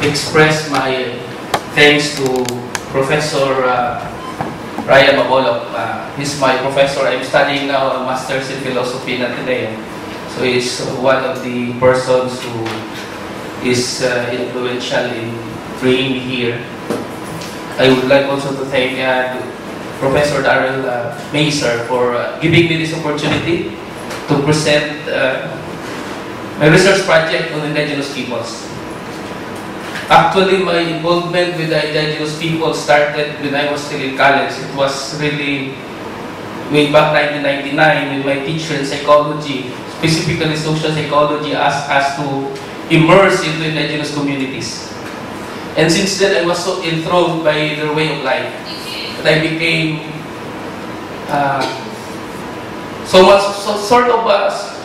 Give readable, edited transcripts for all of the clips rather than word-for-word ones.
express my thanks to Professor Ryan Maboloc. He's my professor. I'm studying now a Master's in Philosophy in Ateneo. So he's one of the persons who is influential in bringing me here. I would like also to thank Professor Darrell Maser for giving me this opportunity to present my research project on Indigenous peoples. Actually, my involvement with the Indigenous people started when I was still in college. It was really way back 1999 when my teacher in psychology, specifically social psychology, asked us to immerse into Indigenous communities. And since then, I was so enthralled by their way of life that I became sort of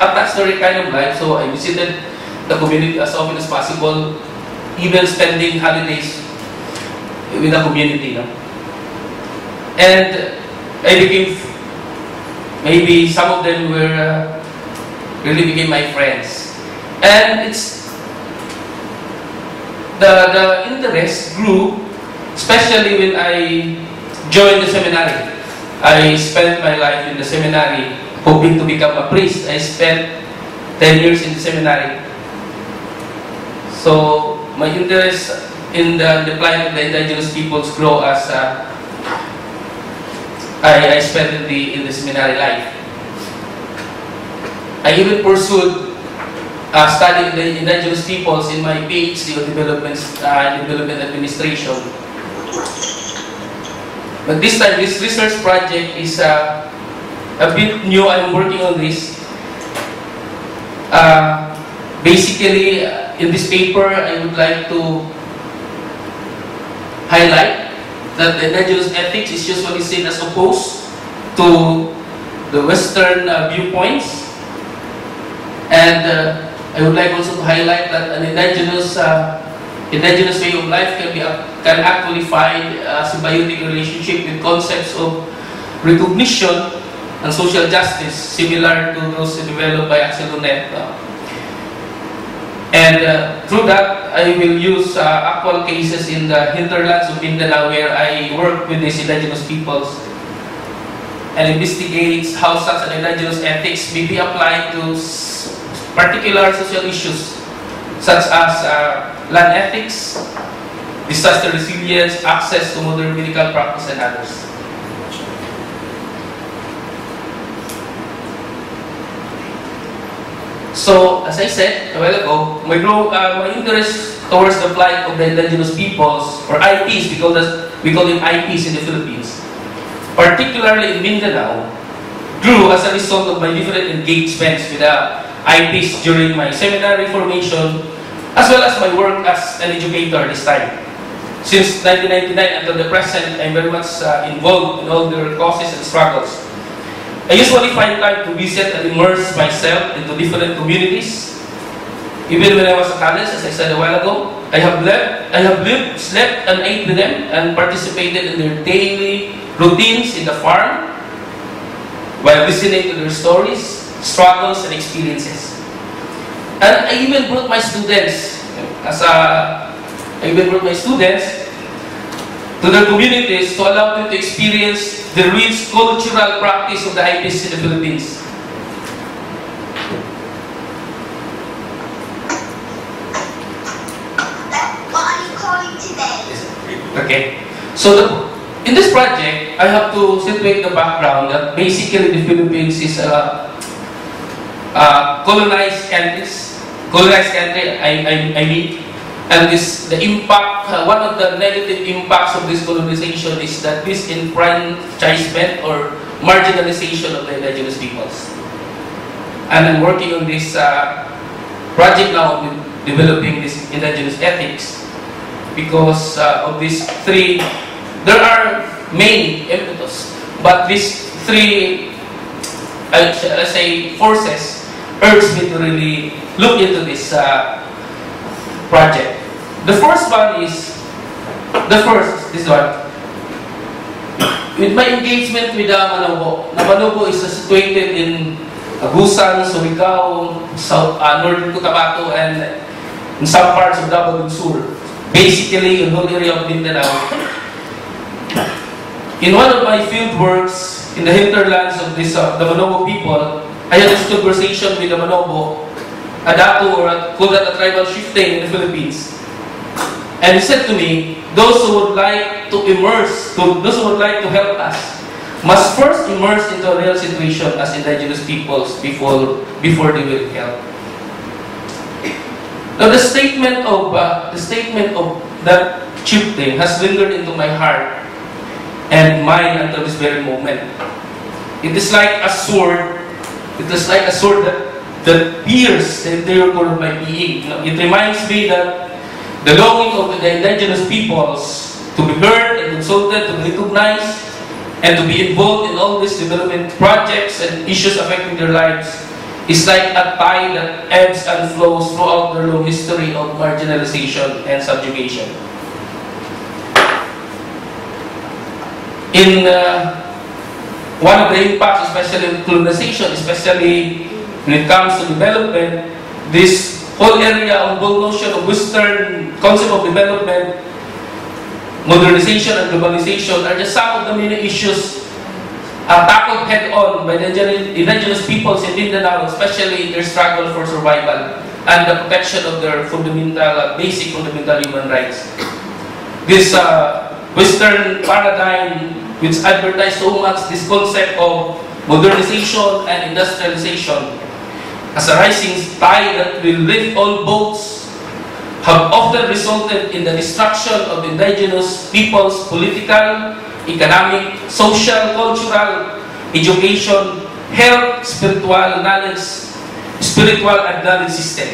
attached to their kind of life. So I visited the community as often as possible, even spending holidays with the community. No? And I became, maybe some of them were really became my friends. And it's the interest grew, especially when I joined the seminary. I spent my life in the seminary hoping to become a priest. I spent 10 years in the seminary. So my interest in the plight of the Indigenous peoples grow as I spent in the seminary life. I even pursued studying the Indigenous peoples in my PhD on development administration. But this time, this research project is a bit new. I'm working on this. Basically, in this paper, I would like to highlight that the Indigenous ethics is usually seen as opposed to the Western viewpoints. And I would like also to highlight that an indigenous way of life can actually find a symbiotic relationship with concepts of recognition and social justice, similar to those developed by Angeline. And through that, I will use actual cases in the hinterlands of Mindanao where I work with these indigenous peoples and investigates how such an indigenous ethics may be applied to particular social issues such as land ethics, disaster resilience, access to modern medical practice, and others. So, as I said a while ago, my interest towards the plight of the Indigenous peoples, or IPs, we call them IPs in the Philippines, particularly in Mindanao, grew as a result of my different engagements with the IPs during my seminary formation, as well as my work as an educator this time. Since 1999 until the present, I'm very much involved in all their causes and struggles. I usually find time to visit and immerse myself into different communities. Even when I was at college, as I said a while ago, I have lived, slept, and ate with them, and participated in their daily routines in the farm, while listening to their stories, struggles, and experiences. And I even brought my students, to their communities to allow them to experience the rich cultural practice of the IPs in the Philippines. What are you calling today? Okay. So in this project, I have to situate the background that basically the Philippines is a colonized country, and the impact, one of the negative impacts of this colonization is that this enfranchisement or marginalization of the Indigenous peoples. And I'm working on this project now of developing this Indigenous ethics because of these three. There are main impetus, but these three, let's say, forces urge me to really look into this project. The first one is, this one. With my engagement with Manobo. Manobo is situated in Agusan, Surigao, northern Cotabato, and in some parts of Davao Sur. basically in the whole area of Mindanao. In one of my field works in the hinterlands of this, the Manobo people, I had this conversation with the Manobo, a Datu, or call that a tribal chieftain in the Philippines. And he said to me, those who would like to immerse, those who would like to help us, must first immerse into a real situation as indigenous peoples before they will help. Now the statement of that chieftain has lingered into my heart and mind until this very moment. It is like a sword. It is like a sword that pierces the interior core of my being. It reminds me that the longing of the indigenous peoples to be heard and consulted, to be recognized, and to be involved in all these development projects and issues affecting their lives is like a tide that ebbs and flows throughout their long history of marginalization and subjugation. In one of the impacts, especially in colonization, especially when it comes to development, this whole area of whole notion of Western concept of development, modernization and globalization are just some of the many issues tackled head-on by the indigenous peoples in Mindanao, especially in their struggle for survival and the protection of their fundamental, basic fundamental human rights. This Western paradigm, which advertised so much this concept of modernization and industrialization as a rising tide that will lift all boats, have often resulted in the destruction of indigenous people's political, economic, social, cultural, education, health, spiritual and knowledge system.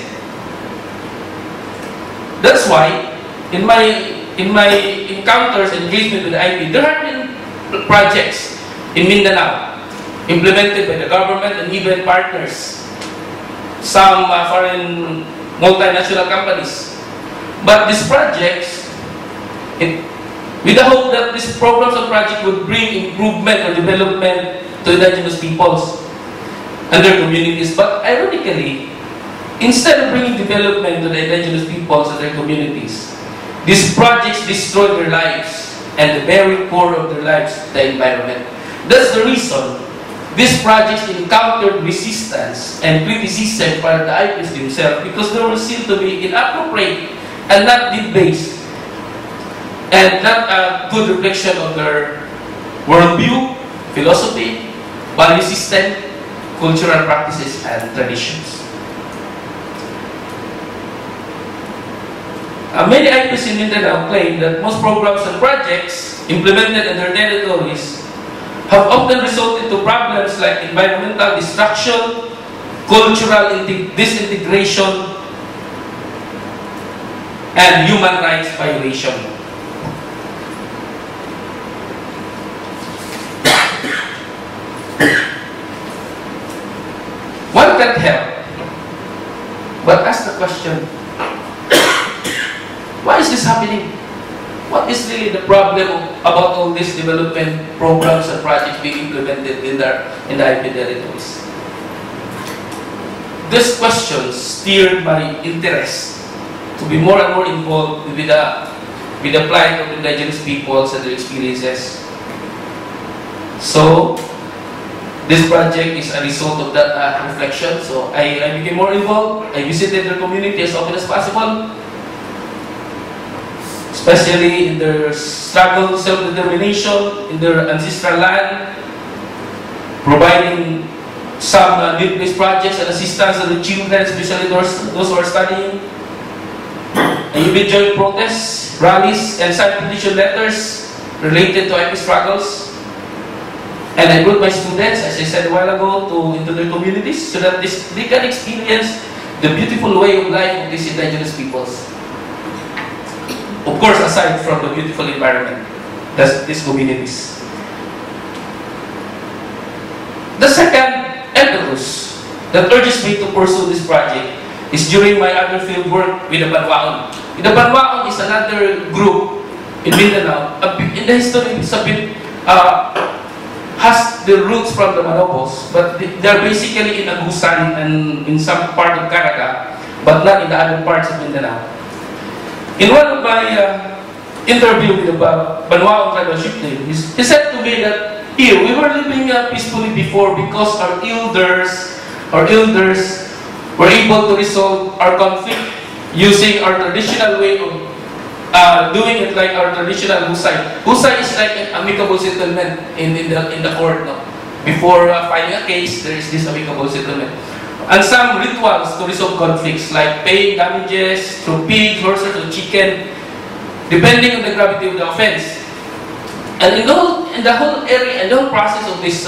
That's why, in my encounters and engagement with the IP, there have been projects in Mindanao implemented by the government and even partners, some foreign multinational companies. But these projects, with the hope that these programs and projects would bring improvement or development to indigenous peoples and their communities. But ironically, instead of bringing development to the indigenous peoples and their communities, these projects destroy their lives and the very core of their lives, the environment. That's the reason these projects encountered resistance and criticism by the IPs themselves, because they were seen to be inappropriate and not need-based and not a good reflection of their worldview, philosophy, value system, cultural practices, and traditions. Many IPs in Mindanao claim that most programs and projects implemented in their territories have often resulted to problems like environmental destruction, cultural disintegration, and human rights violation. One can't help but ask the question, why is this happening? What is really the problem about all these development programs and projects being implemented in the IP territories? These questions steered my interest to be more and more involved with the plight of indigenous peoples and their experiences. So, this project is a result of that reflection. So, I became more involved. I visited their community as often as possible, especially in their struggle to self-determination in their ancestral land, providing some need-based projects and assistance to the children, especially those who are studying. I even joined protests, rallies, and signed petition letters related to IP struggles. And I brought my students, as I said a while ago, into their communities so that they can experience the beautiful way of life of these indigenous peoples. Of course, aside from the beautiful environment, that's these communities. The second impetus that urges me to pursue this project is during my other field work with the Banwaon. The Banwaon is another group in Mindanao. In the history, it's a bit, has the roots from the Manobos, but they're basically in Agusan and in some part of Caraga, but not in the other parts of Mindanao. In one of my interview with the Banwao tribal chieftain, he said to me that here we were living peacefully before because our elders were able to resolve our conflict using our traditional way of doing it, like our traditional husay. Husay is like an amicable settlement in the court. No? Before filing a case, there is this amicable settlement. And some rituals to resolve conflicts, like paying damages through pig, horses, or chicken, depending on the gravity of the offense. And in the whole area, and the whole process of this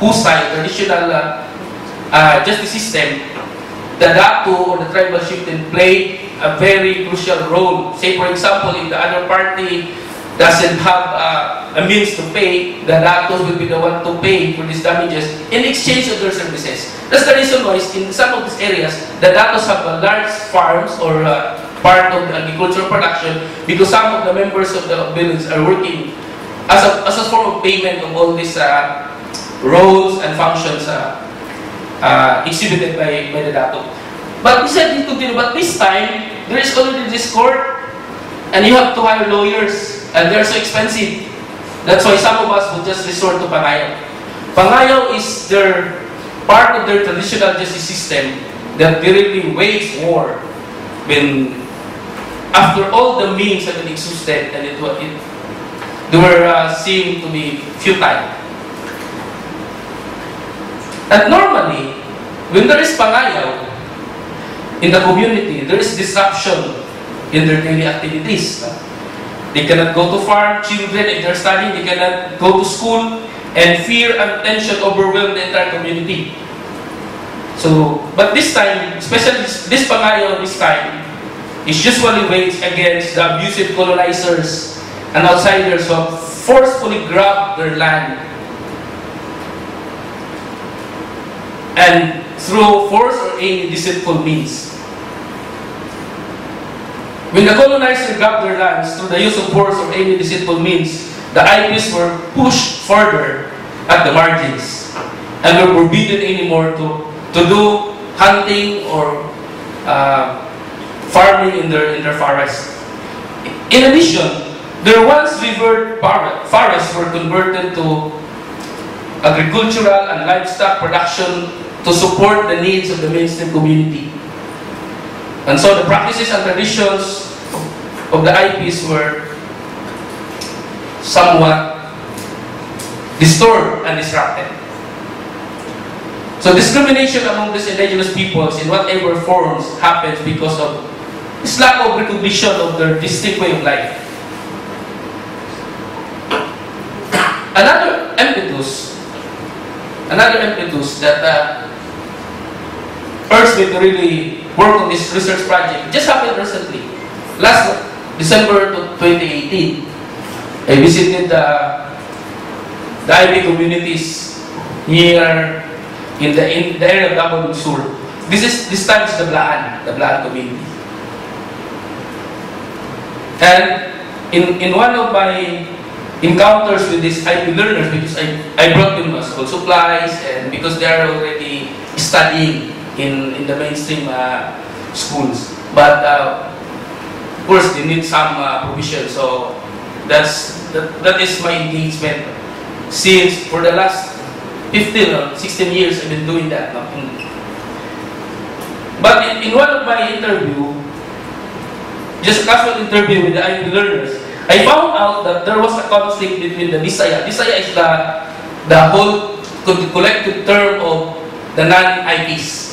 husay, traditional justice system, the dato or the tribal chieftain played a very crucial role. Say, for example, if the other party doesn't have a means to pay, the datos will be the one to pay for these damages in exchange of their services. That's the reason why in some of these areas, the datos have large farms or part of the agricultural production, because some of the members of the village are working as a form of payment of all these roles and functions exhibited by the dato. But he said he continued, but this time, there is already this court, and you have to hire lawyers, and they're so expensive. That's why some of us would just resort to pangayaw. Pangayaw is their part of their traditional justice system that directly wage war when, after all the means have been exhausted, and they were seen to be futile. And normally, when there is pangayaw in the community, there is disruption in their daily activities. They cannot go to farm, children, if they're studying, they cannot go to school, and fear and tension overwhelm the entire community. So, but this time, especially this pangayaw this time, is usually waged against the abusive colonizers and outsiders who have forcefully grabbed their land. And through force or any deceitful means. When the colonizers grabbed their lands through the use of force or any deceitful means, the IPs were pushed further at the margins and were forbidden anymore to do hunting or farming in their forests. In addition, their once revered forests were converted to agricultural and livestock production to support the needs of the mainstream community. And so the practices and traditions of the IPs were somewhat disturbed and disrupted. So discrimination among these indigenous peoples in whatever forms happens because of this lack of recognition of their distinct way of life. Another impetus that urged me to really work on this research project just happened recently. Last December 2018, I visited the IB communities here in the area of Davao Sur. This time is the Blaan community. And in one of my encounters with these IB learners, because I brought them school supplies, and because they are already studying in the mainstream schools, but of course they need some provision. So that is my engagement since for the last 15 or 16 years I've been doing that. No? But in one of my interview, just a casual interview with the IB learners, I found out that there was a conflict between the Bisaya. Bisaya is the whole collective term of the non-IPs.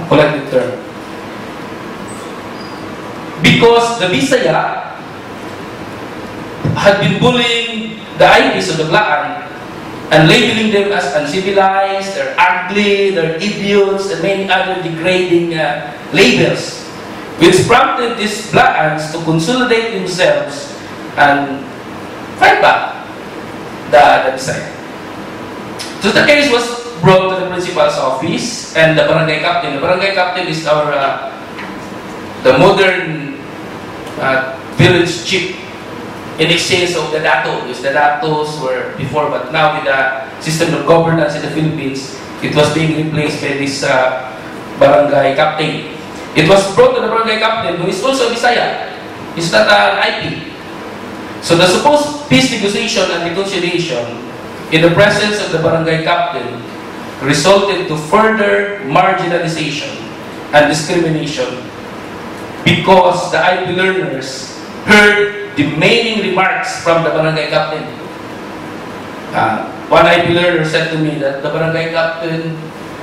Collective term. Because the Bisaya had been bullying the IPs of the Blaan and labeling them as uncivilized, they're ugly, they're idiots, and many other degrading labels, which prompted these Blaans to consolidate themselves and fight back the Bisaya. So the case was brought to the principal's office and the barangay captain. The barangay captain is our the modern village chief in exchange of the dato. Because the datos were before, but now with the system of governance in the Philippines, it was being replaced by this barangay captain. It was brought to the barangay captain, who is also a Bisaya, He's not an IP. So the supposed peace negotiation and reconciliation in the presence of the barangay captain resulted to further marginalization and discrimination because the IP learners heard demeaning remarks from the barangay captain. One IP learner said to me that the barangay captain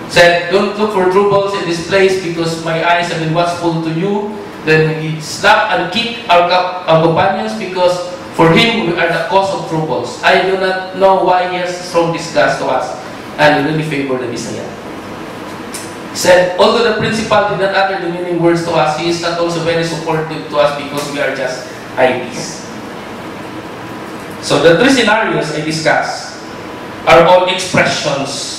said, "Don't look for troubles in this place because my eyes have been watchful to you." Then he slapped and kicked our companions because for him we are the cause of troubles. I do not know why he has shown disgust to us and really favor the Bisaya. He said, although the principal did not utter the meaning words to us, he is not also very supportive to us because we are just IPs. So the three scenarios I discussed are all expressions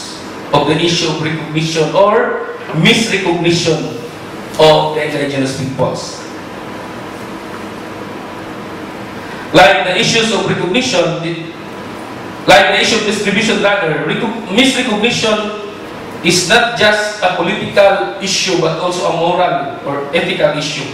of the issue of recognition or misrecognition of the indigenous peoples. Like the issues of recognition, like the issue of distribution rather, misrecognition is not just a political issue but also a moral or ethical issue.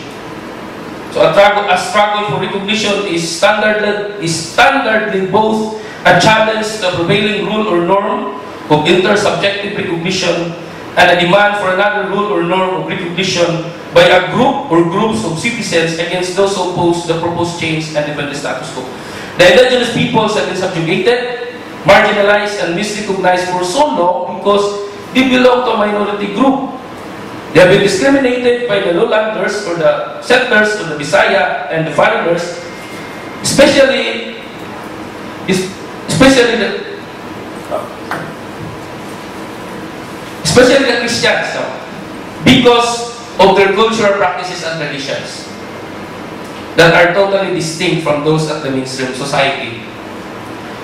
So a struggle for recognition is standardly both a challenge to the prevailing rule or norm of intersubjective recognition and a demand for another rule or norm of recognition by a group or groups of citizens against those who oppose the proposed change and defend the status quo. The indigenous peoples have been subjugated, marginalized, and misrecognized for so long because they belong to a minority group. They have been discriminated by the lowlanders or the settlers or the Bisaya and the foreigners, especially the Christians now, because of their cultural practices and traditions that are totally distinct from those of the mainstream society.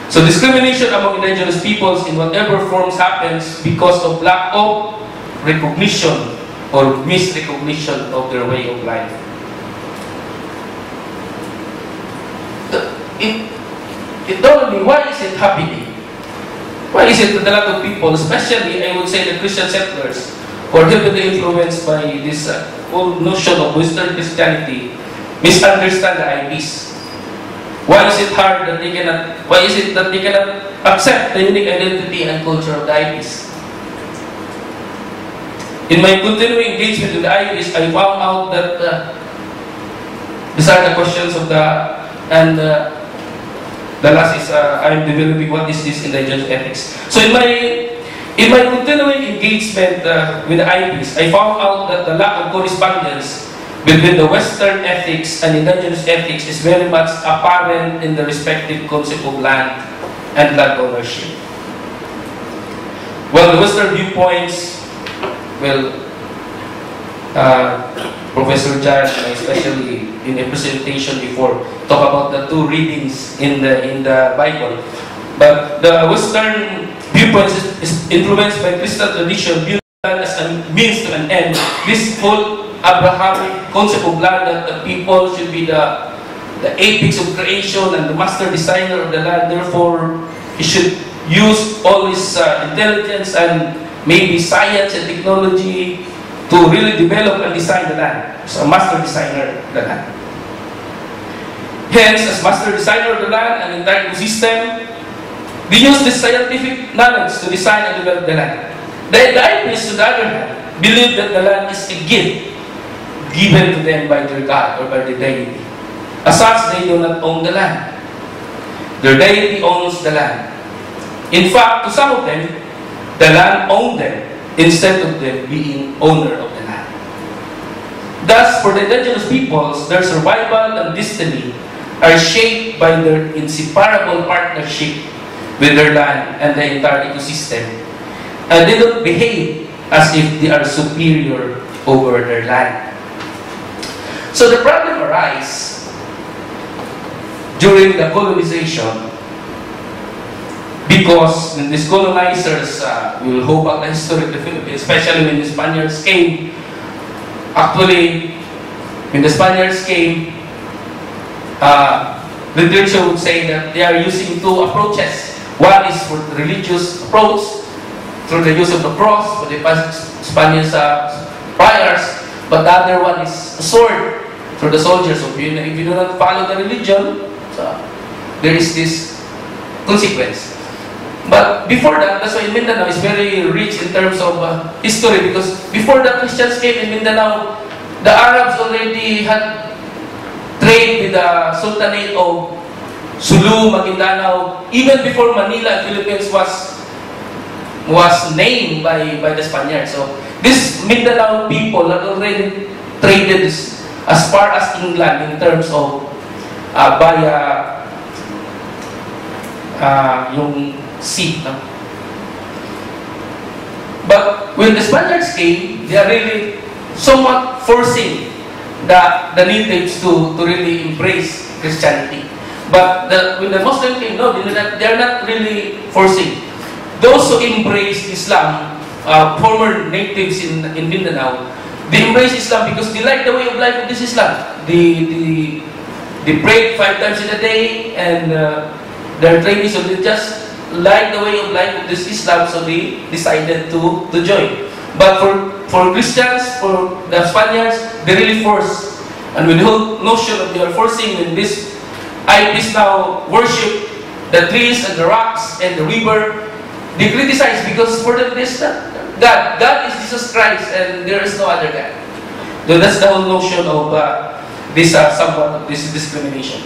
So discrimination among indigenous peoples in whatever forms happens because of lack of recognition or misrecognition of their way of life. It dawned on me, why is it happening? Why is it that a lot of people, especially I would say the Christian settlers, who are heavily influenced by this whole notion of Western Christianity, misunderstand the IPs? Why is it hard that they cannot, why is it that they cannot accept the unique identity and culture of the IPs? In my continuing engagement with the IPs, I found out that these are the questions of the last is I'm developing what is this indigenous ethics. So in my continuing engagement with the IPs, I found out that the lack of correspondence between the Western ethics and indigenous ethics is very much apparent in the respective concept of land and land ownership. Well, the Western viewpoints, well, Professor Jan, especially in a presentation before, talk about the two readings in the Bible. But the Western viewpoint is influenced by Christian tradition, viewed as a means to an end. This whole Abrahamic concept of land, that the people should be the apex of creation and the master designer of the land. Therefore, he should use all his intelligence and maybe science and technology to really develop and design the land. So a master designer of the land. Hence, as master designer of the land and entire ecosystem, they use this scientific knowledge to design and develop the land. The IPs, on the other hand, believe that the land is a gift given to them by their God or by the deity. As such, they do not own the land. Their deity owns the land. In fact, to some of them, the land owned them instead of them being owner of the land. Thus, for the indigenous peoples, their survival and destiny are shaped by their inseparable partnership with their land and the entire ecosystem. And they don't behave as if they are superior over their land. So the problem arises during the colonization because when these colonizers will hold back the history of the Philippines, especially when the Spaniards came. Actually, when the Spaniards came, literature would say that they are using two approaches. One is for the religious approach, through the use of the cross for the Spanish priors, but the other one is a sword through the soldiers. So if you do not follow the religion, so there is this consequence. But before that, that's why Mindanao is very rich in terms of history, because before the Christians came in Mindanao, the Arabs already had trade with the Sultanate of Sulu, Maguindanao. Even before Manila, Philippines was named by the Spaniards. So these Mindanao people had already traded as far as England in terms of yung sea. No? But when the Spaniards came, they are really somewhat forcing the natives to really embrace Christianity. But when the Muslims came, no, they are not really forcing. Those who embraced Islam, former natives in Mindanao, they embrace Islam because they like the way of life of this Islam. They pray 5 times in a day, and their training, so they just like the way of life of this Islam, so they decided to join. But for Christians, for the Spaniards, they really force. And with the whole notion of they are forcing, when this IPs now worship the trees and the rocks and the river, they criticize because for them this God is Jesus Christ and there is no other God. So that's the whole notion of this somewhat of this discrimination.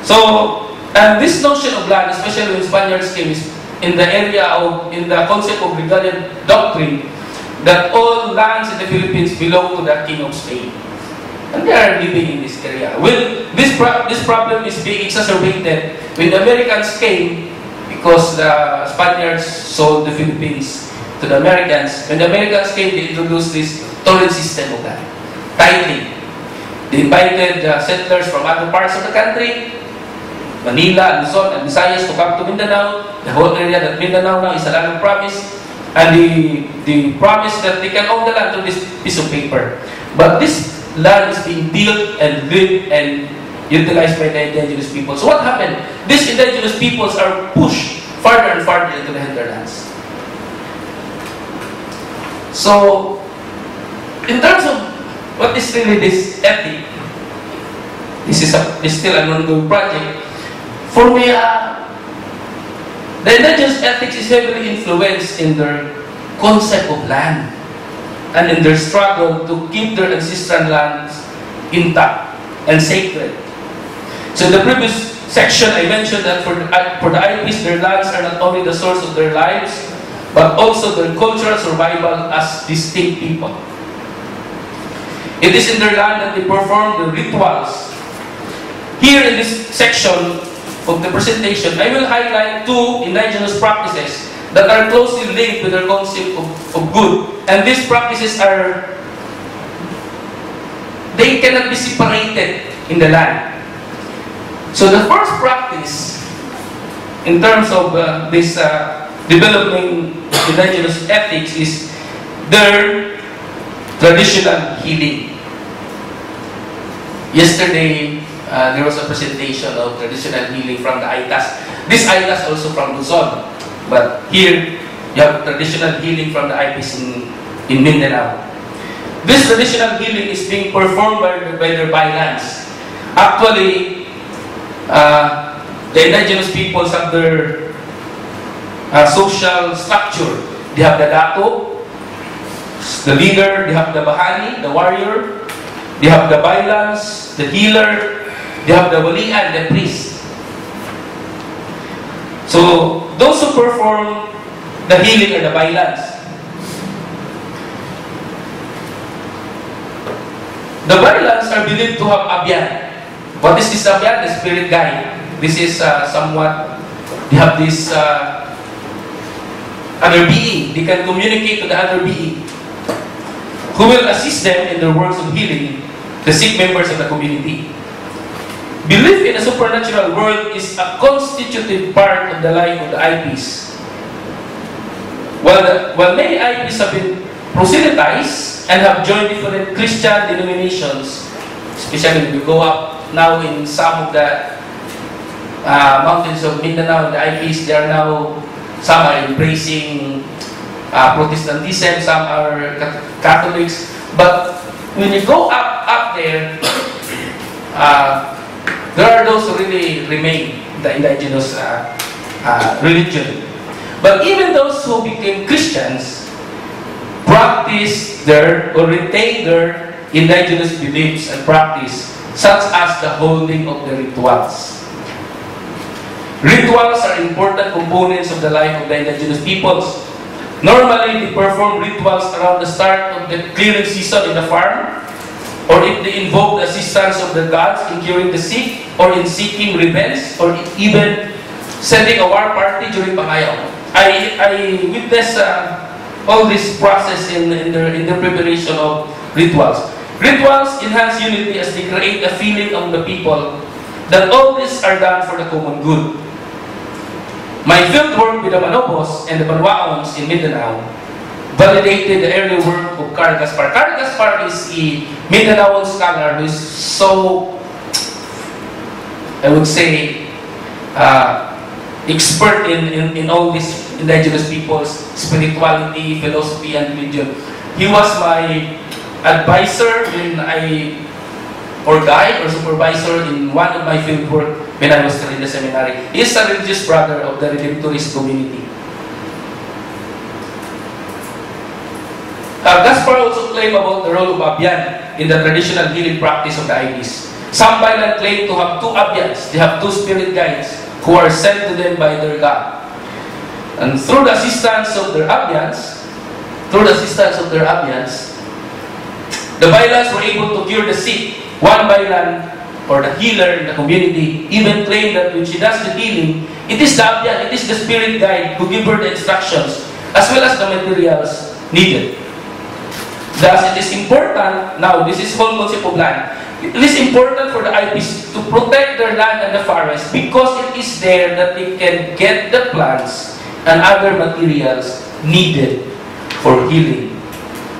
So, and this notion of land, especially when Spaniards came, is in the concept of regalian doctrine, that all lands in the Philippines belong to the King of Spain. And they are living in this area. When this problem is being exacerbated when the Americans came, because the Spaniards sold the Philippines to the Americans. When the Americans came, they introduced this torrent system of that, tithing. They invited settlers from other parts of the country, Manila, Luzon, and Visayas, to come to Mindanao. The whole area that Mindanao now is a land of promise, and they promised that they can own the land through this piece of paper. But this land is being built and lived and utilized by the indigenous people. So what happened? These indigenous peoples are pushed farther and farther into the hinterlands. So, in terms of what is really this ethic, this is still an ongoing project. For me, the indigenous ethics is heavily influenced in their concept of land and in their struggle to keep their ancestral lands intact and sacred. So in the previous section, I mentioned that for the IPs, their lands are not only the source of their lives, but also their cultural survival as distinct people. It is in their land that they perform the rituals. Here in this section of the presentation, I will highlight 2 indigenous practices that are closely linked with their concept of good. And these practices they cannot be separated in the land. So the first practice, in terms of this developing indigenous ethics, is their traditional healing. Yesterday, there was a presentation of traditional healing from the Aitas. This Aitas also from Luzon. But here, you have traditional healing from the IPs in Mindanao. This traditional healing is being performed by their bylands. Actually, the indigenous peoples have their social structure. They have the dato, the leader. They have the bahani, the warrior. They have the bylands, the healer. They have the walian, the priest. So, those who perform the healing are the bylands. The bylands are believed to have abyan. What is this abyan? The spirit guide. This is somewhat, they have this other being. They can communicate to the other being who will assist them in their works of healing the sick members of the community. Belief in a supernatural world is a constitutive part of the life of the IPs. While many IPs have been proselytized and have joined different Christian denominations, especially when we go up now in some of the mountains of Mindanao, the IPs, they are now, some are embracing Protestantism, some are Catholics, but when you go up there, there are those who really remain the indigenous religion. But even those who became Christians practice their or retain their indigenous beliefs and practice, such as the holding of the rituals. Rituals are important components of the life of the indigenous peoples. Normally, they perform rituals around the start of the clearing season in the farm, or if they invoke the assistance of the gods in curing the sick, or in seeking revenge, or even sending a war party during Pangayaw. I witnessed all this process in the preparation of rituals. Rituals enhance unity as they create a feeling of the people that all these are done for the common good. My field work with the Manobos and the Banwaons in Mindanao validated the early work of Carl Gaspar. Carl Gaspar is a Mindanaoan scholar who is so, I would say, expert in all these indigenous peoples, spirituality, philosophy, and religion. He was my advisor or guide or supervisor in one of my field work when I was still in the seminary. He is a religious brother of the Redemptorist community. Gaspar also claimed about the role of Abyan in the traditional healing practice of the IBs. Some Baylan claim to have 2 Abyans. They have 2 spirit guides who are sent to them by their God. And through the assistance of their Abyans, the Baylans were able to cure the sick. One Baylan, or the healer in the community, even claimed that when she does the healing, it is the Abyan, it is the spirit guide who give her the instructions, as well as the materials needed. Thus, it is important, now this is whole concept of land, it is important for the IPs to protect their land and the forest because it is there that they can get the plants and other materials needed for healing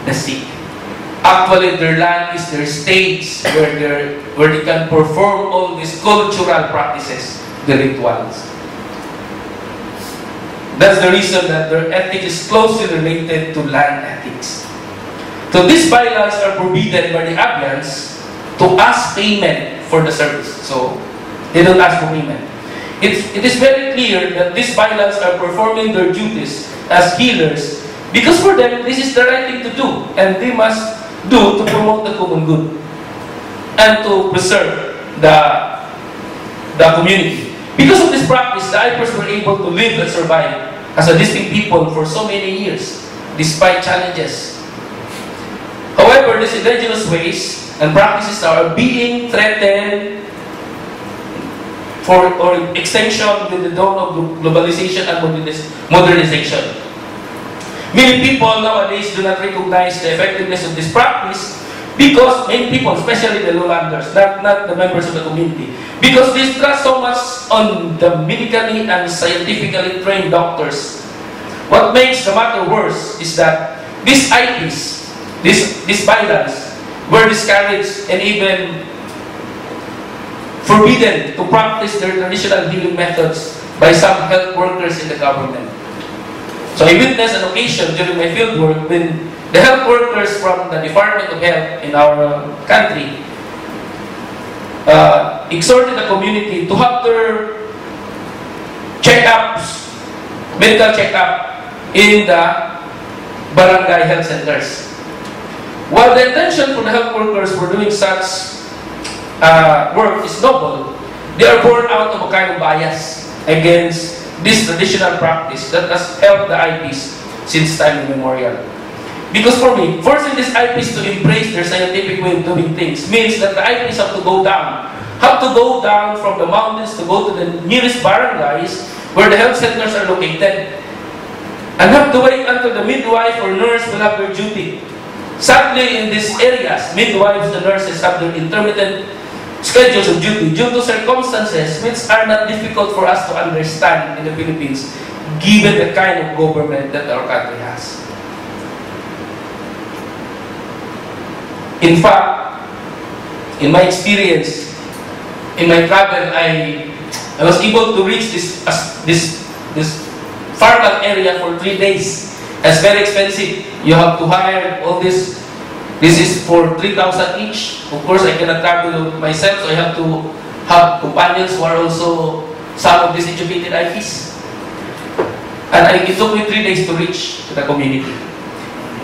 the sick. Actually, their land is their stage where they can perform all these cultural practices, the rituals. That's the reason that their ethics is closely related to land ethics. So these bylaws are forbidden by the Abyans to ask payment for the service. So they don't ask for payment. It is very clear that these bylaws are performing their duties as healers because for them this is the right thing to do, and they must do to promote the common good and to preserve the community. Because of this practice, the Ipers were able to live and survive as a distinct people for so many years, despite challenges. However, these indigenous ways and practices are being threatened or extension with the dawn of globalization and modernization. Many people nowadays do not recognize the effectiveness of this practice because many people, especially the lowlanders, not the members of the community, because they trust so much on the medically and scientifically trained doctors. What makes the matter worse is that these IPs, these bylaws, were discouraged and even forbidden to practice their traditional healing methods by some health workers in the government. So I witnessed an occasion during my field work when the health workers from the Department of Health in our country exhorted the community to have their checkups, medical checkup in the barangay health centers. While the intention for the health workers for doing such work is noble, they are born out of a kind of bias against this traditional practice that has helped the IPs since time immemorial. Because for me, forcing these IPs to embrace their scientific way of doing things means that the IPs have to go down from the mountains to go to the nearest barangays where the health centers are located, and have to wait until the midwife or nurse will have their duty. Sadly, in these areas, midwives and nurses have their intermittent schedules of duty due to circumstances which are not difficult for us to understand in the Philippines, given the kind of government that our country has. In fact, in my experience, in my travel, I was able to reach this farmland area for 3 days. It's very expensive. You have to hire all these This is for 3,000 each. Of course, I cannot travel myself, so I have to have companions who are also some of these educated IPs. And it took me 3 days to reach the community.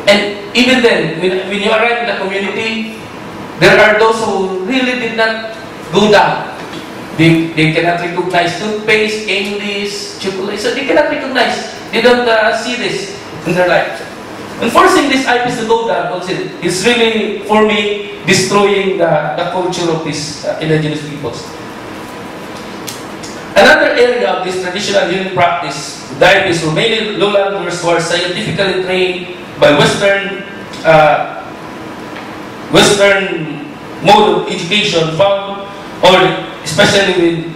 And even then, when you arrive in the community, there are those who really did not go down. They cannot recognize toothpaste, candies, chocolate. So they cannot recognize. They don't see this in their life. And forcing these IPs to go down also is really, for me, destroying the culture of these indigenous peoples. Another area of this traditional healing practice, diabetes, were mainly lowlanders who are scientifically trained by Western mode of education found, or especially with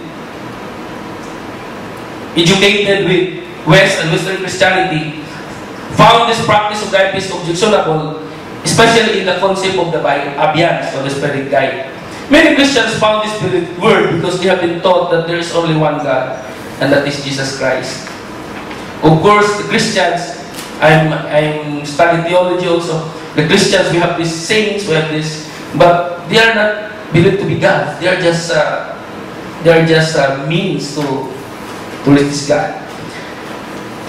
educated with West and Western Christianity, found this practice of diabetes objectionable, especially in the concept of the Bioethics, or the spirit guide. Many Christians found this word because they have been taught that there is only one God, and that is Jesus Christ. Of course, the Christians, I'm studying theology also. The Christians, we have these saints, we have this, but they are not believed to be God. They are just means to reach this God.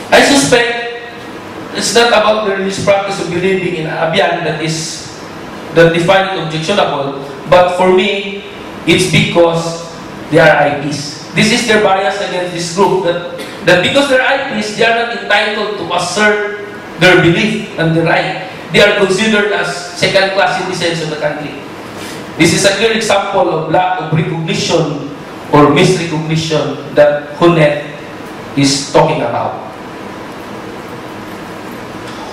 I suspect it's not about the religious practice of believing in Abyan that define it objectionable, but for me, it's because they are IPs. This is their bias against this group, that because they're IPs, they are not entitled to assert their belief and their right. They are considered as second-class citizens of the country. This is a clear example of lack of recognition or misrecognition that Hunet is talking about.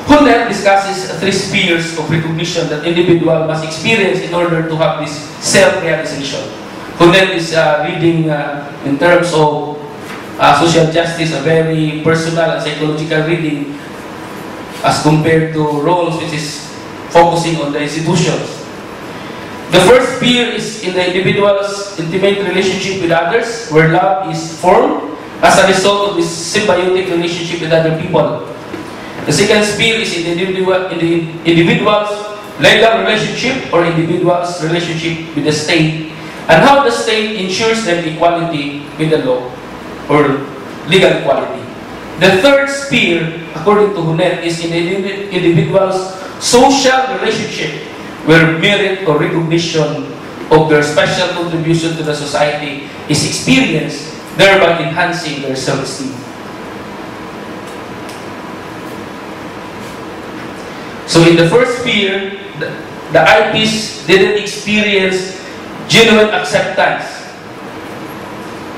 Hunet discusses 3 spheres of recognition that individual must experience in order to have this self-realization. Hunet is reading in terms of social justice, a very personal and psychological reading as compared to Rawls, which is focusing on the institutions. The first sphere is in the individual's intimate relationship with others, where love is formed as a result of this symbiotic relationship with other people. The second sphere is in the individual's legal relationship or individual's relationship with the state, and how the state ensures them equality with the law or legal equality. The third sphere, according to Hunet, is in the individual's social relationship, where merit or recognition of their special contribution to the society is experienced, thereby enhancing their self-esteem. So in the first sphere, the IPs didn't experience genuine acceptance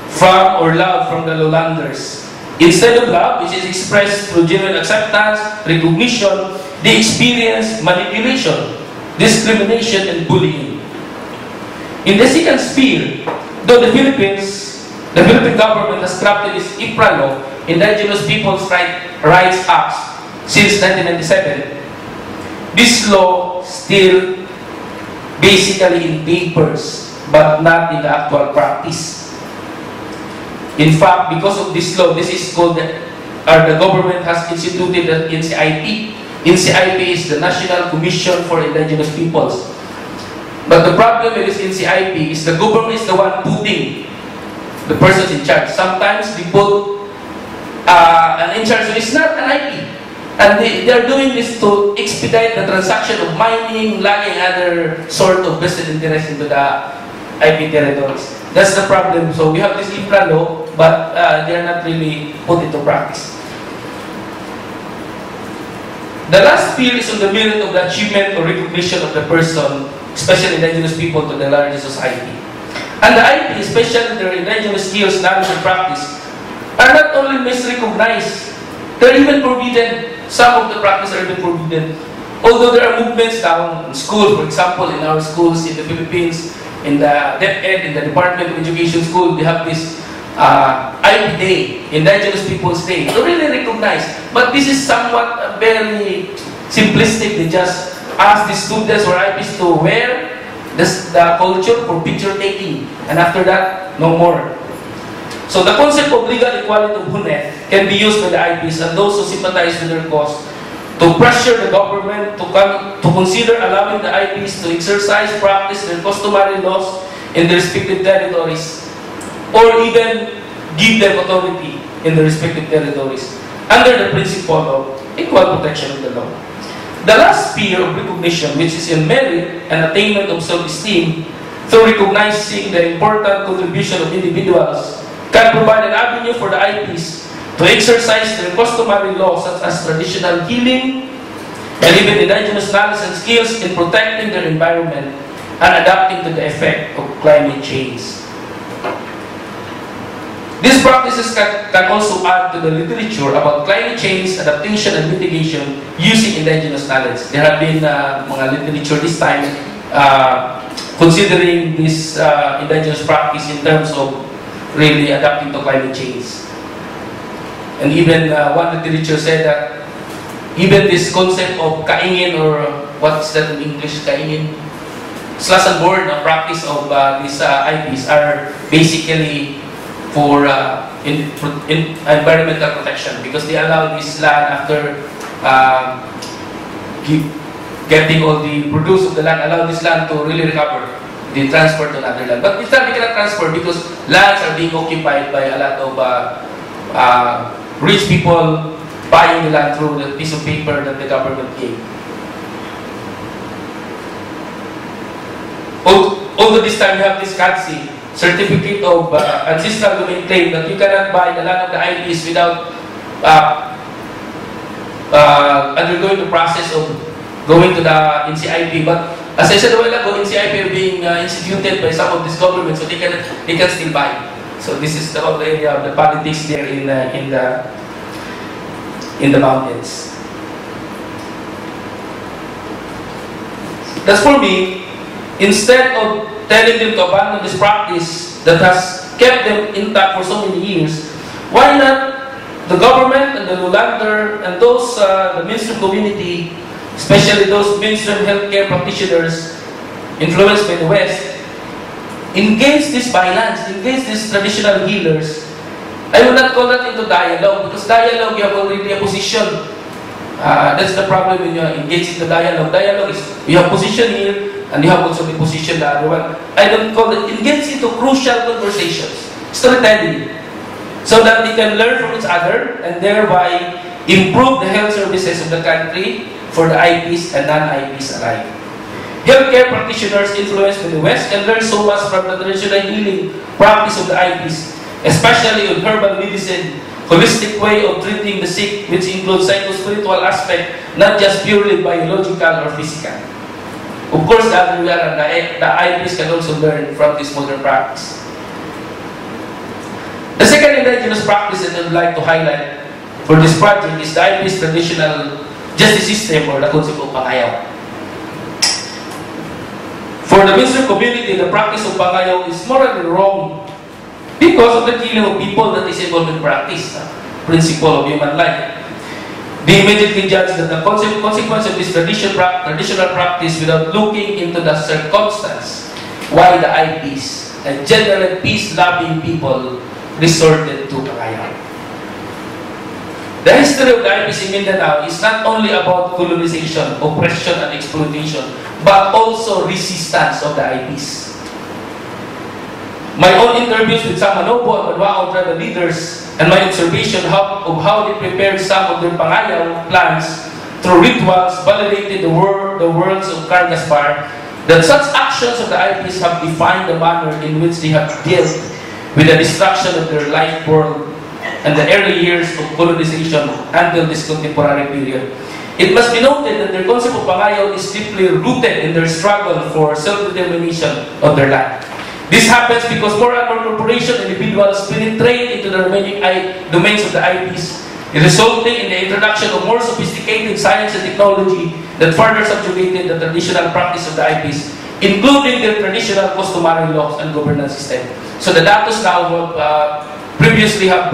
from or love from the lowlanders. Instead of love, which is expressed through genuine acceptance, recognition, they experience manipulation, discrimination, and bullying. In the second sphere, though the Philippine government has crafted its IPRA law, Indigenous Peoples' Rights Act, since 1997, this law still basically in papers, but not in the actual practice. In fact, because of this law, this is called the government has instituted the NCIP. NCIP is the National Commission for Indigenous Peoples. But the problem with this NCIP is the government is the one putting the persons in charge. Sometimes they put an in charge who is not an IP. And they are doing this to expedite the transaction of mining, logging, other sort of vested interest into the IP territories. That's the problem. So we have this infra law, but they are not really put into practice. The last sphere is on the merit of the achievement or recognition of the person, especially indigenous people, to the larger society. And the IP, especially their indigenous skills, knowledge, and practice, are not only misrecognized, they're even forbidden. Some of the practices are even forbidden. Although there are movements now in schools, for example, in our schools in the Philippines, in the DepEd, in the Department of Education School, they have this IP Day, Indigenous Peoples Day, to really recognize. But this is somewhat very simplistic. They just ask the students or IPs to wear the culture for picture taking, and after that, no more. So the concept of legal equality of Hunet can be used by the IPs and those who sympathize with their cause to pressure the government to consider allowing the IPs to exercise, practice their customary laws in their respective territories, or even give them authority in the respective territories under the principle of equal protection of the law. The last sphere of recognition, which is in merit and attainment of self-esteem, through recognizing the important contribution of individuals, can provide an avenue for the IPs to exercise their customary laws such as traditional healing and even indigenous knowledge and skills in protecting their environment and adapting to the effect of climate change. These practices can also add to the literature about climate change, adaptation, and mitigation using indigenous knowledge. There have been mga literature this time considering this indigenous practice in terms of really adapting to climate change. And even one literature said that even this concept of kaingin, or what's that in English, kaingin? Slash and burn, a practice of these IPs are basically for environmental protection, because they allow this land after getting all the produce of the land, allow this land to really recover. They transfer to another land. But this land they cannot transfer because lands are being occupied by a lot of rich people buying the land through the piece of paper that the government gave. Although this time you have this CADC, Certificate of Ancestral Domain Claim, that you cannot buy the land of the IPs without undergoing the process of going to the NCIP. But as I said a while ago, NCIP are being instituted by some of these governments, so they can still buy. So this is the whole area of the politics there in the mountains. That's for me. Instead of telling them to abandon this practice that has kept them intact for so many years, why not the government and the Lulander and those, the mainstream community, especially those mainstream healthcare practitioners influenced by the West, engage these bylands, engage these traditional healers. I will not call that into dialogue, because dialogue, you have already a position. That's the problem when you engage into dialogue. Dialogue is, you have position here, and you have also the position the other one. I don't call it, engage into crucial conversations, storytelling, so that they can learn from each other and thereby improve the health services of the country for the IPs and non-IPs alike. Healthcare practitioners influenced by the West can learn so much from the traditional healing practice of the IPs, especially on herbal medicine, holistic way of treating the sick, which includes psycho-spiritual aspect, not just purely biological or physical. Of course, the other way around, the IPs can also learn from this modern practice. The second indigenous practice that I would like to highlight for this project is the IPs traditional justice system, or the concept of pangayaw. For the mainstream community, the practice of pangayaw is morally wrong because of the killing of people that is involved in practice, principle of human life. They immediately judge that the consequence of this traditional practice without looking into the circumstance why the IPs and general peace-loving people resorted to pangayaw. The history of the IPs in Mindanao is not only about colonization, oppression, and exploitation, but also resistance of the IPs. My own interviews with some Manobo and Manwao tribal leaders and my observation of how they prepared some of their pangayaw plans through rituals validated the words of Carl Gaspar that such actions of the IPs have defined the manner in which they have dealt with the destruction of their life world and the early years of colonization until this contemporary period. It must be noted that their concept of pangayaw is deeply rooted in their struggle for self-determination of their land. This happens because more and more corporation individuals penetrate into the remaining domains of the IPs, resulting in the introduction of more sophisticated science and technology that further subjugated the traditional practice of the IPs, including their traditional customary laws and governance system. So the datos now previously have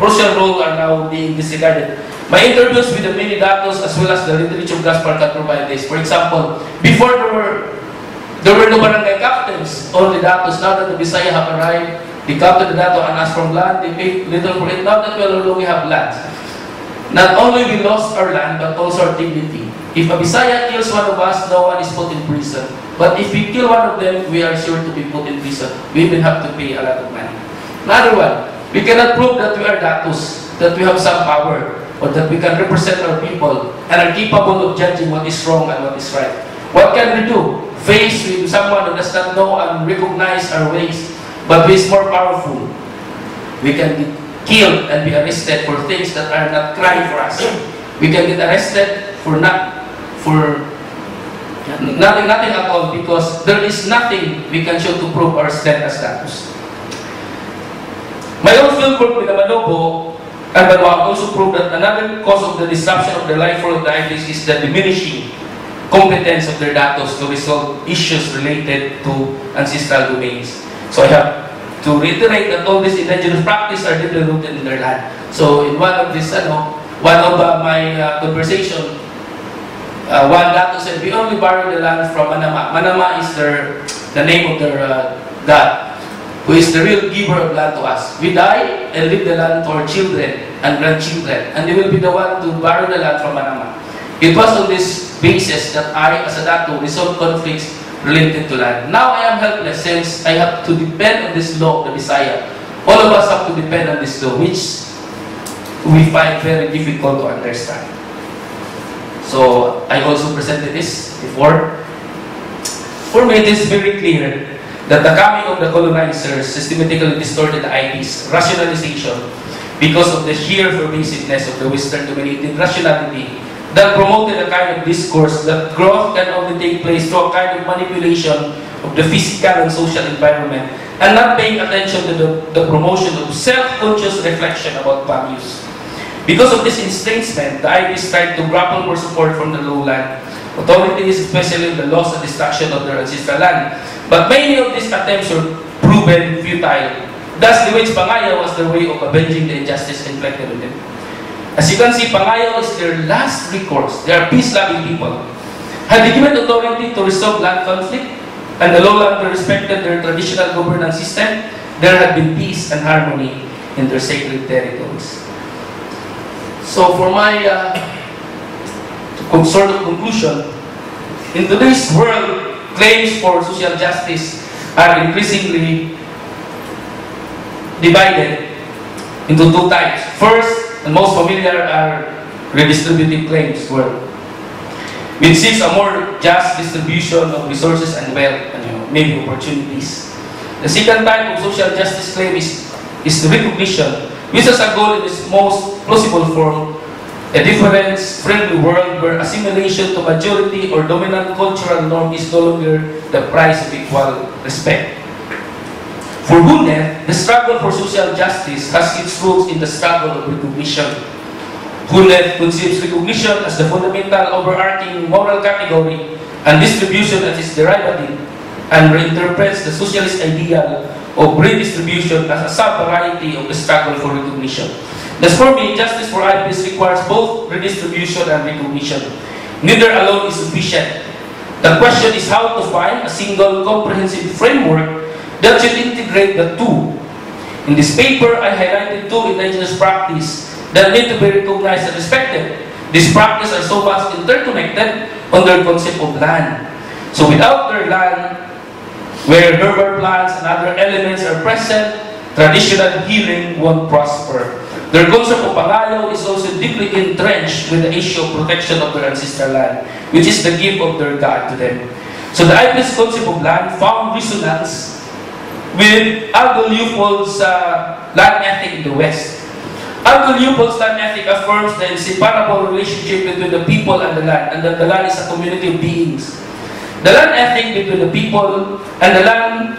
crucial role are now being disregarded. My interviews with the many datos as well as the literature of Gaspar can provide this. For example, before there were no barangay captains, only datos. Now that the Bisaya have arrived, they captured the dato and asked for land, they paid little for it. Now that we already have land, Not only we lost our land, but also our dignity. If a Bisaya kills one of us, no one is put in prison. But if we kill one of them, we are sure to be put in prison. We will have to pay a lot of money. Another one, we cannot prove that we are datus, that we have some power, or that we can represent our people and are capable of judging what is wrong and what is right. What can we do? Faced with someone who does not know and recognize our ways, but who is more powerful, we can get killed and be arrested for things that are not crying for us. We can get arrested for nothing at all, because there is nothing we can show to prove our stand as status. My own fieldwork with the Manobo and Banwa also proved that another cause of the disruption of the life form of the IPs is the diminishing competence of their datos to resolve issues related to ancestral domains. So I have to reiterate that all these indigenous practices are deeply rooted in their land. So in one of this, one of my conversation, one dato said, we only borrow the land from Manama. Manama is the name of their God, who is the real giver of land to us. We die and leave the land to our children and grandchildren, and they will be the one to borrow the land from Manama. It was on this basis that I, as a dato, resolved conflicts related to land. Now I am helpless since I have to depend on this law of the Bisaya. All of us have to depend on this law, which we find very difficult to understand. So I also presented this before. For me, it is very clear that the coming of the colonizers systematically distorted the IP's rationalization because of the sheer pervasiveness of the Western-dominated rationality that promoted a kind of discourse that growth can only take place through a kind of manipulation of the physical and social environment and not paying attention to the promotion of self-conscious reflection about values. Because of this estrangement, the IPs tried to grapple for support from the lowland authorities, especially the loss and destruction of their ancestral land. But many of these attempts were proven futile. Thus, the wage Pangayaw was their way of avenging the injustice inflicted on them. As you can see, Pangayaw is their last recourse. They are peace-loving people. Had they given authority to resolve land conflict, and the lowlander respected their traditional governance system, there had been peace and harmony in their sacred territories. So for my sort of conclusion, in today's world, claims for social justice are increasingly divided into two types. First, and most familiar, are redistributive claims, which seeks a more just distribution of resources and wealth, and maybe opportunities. The second type of social justice claim is the recognition, which has a goal in its most plausible form, a difference-friendly world where assimilation to majority or dominant cultural norm is no longer the price of equal respect. For Hunet, the struggle for social justice has its roots in the struggle of recognition. Hunet conceives recognition as the fundamental overarching moral category and distribution as its derivative, and reinterprets the socialist ideal of redistribution as a sub-variety of the struggle for recognition. Thus, for me, justice for IPs requires both redistribution and recognition. Neither alone is sufficient. The question is how to find a single comprehensive framework that should integrate the two. In this paper, I highlighted two indigenous practices that need to be recognized and respected. These practices are so much interconnected on their concept of land. So without their land, where herbal plants and other elements are present, traditional healing won't prosper. Their concept of Pangayaw is also deeply entrenched with the issue of protection of their ancestral land, which is the gift of their God to them. So the IP's concept of land found resonance with Aldo Leopold's land ethic in the West. Aldo Leopold's land ethic affirms the inseparable relationship between the people and the land, and that the land is a community of beings. The land ethic between the people and the land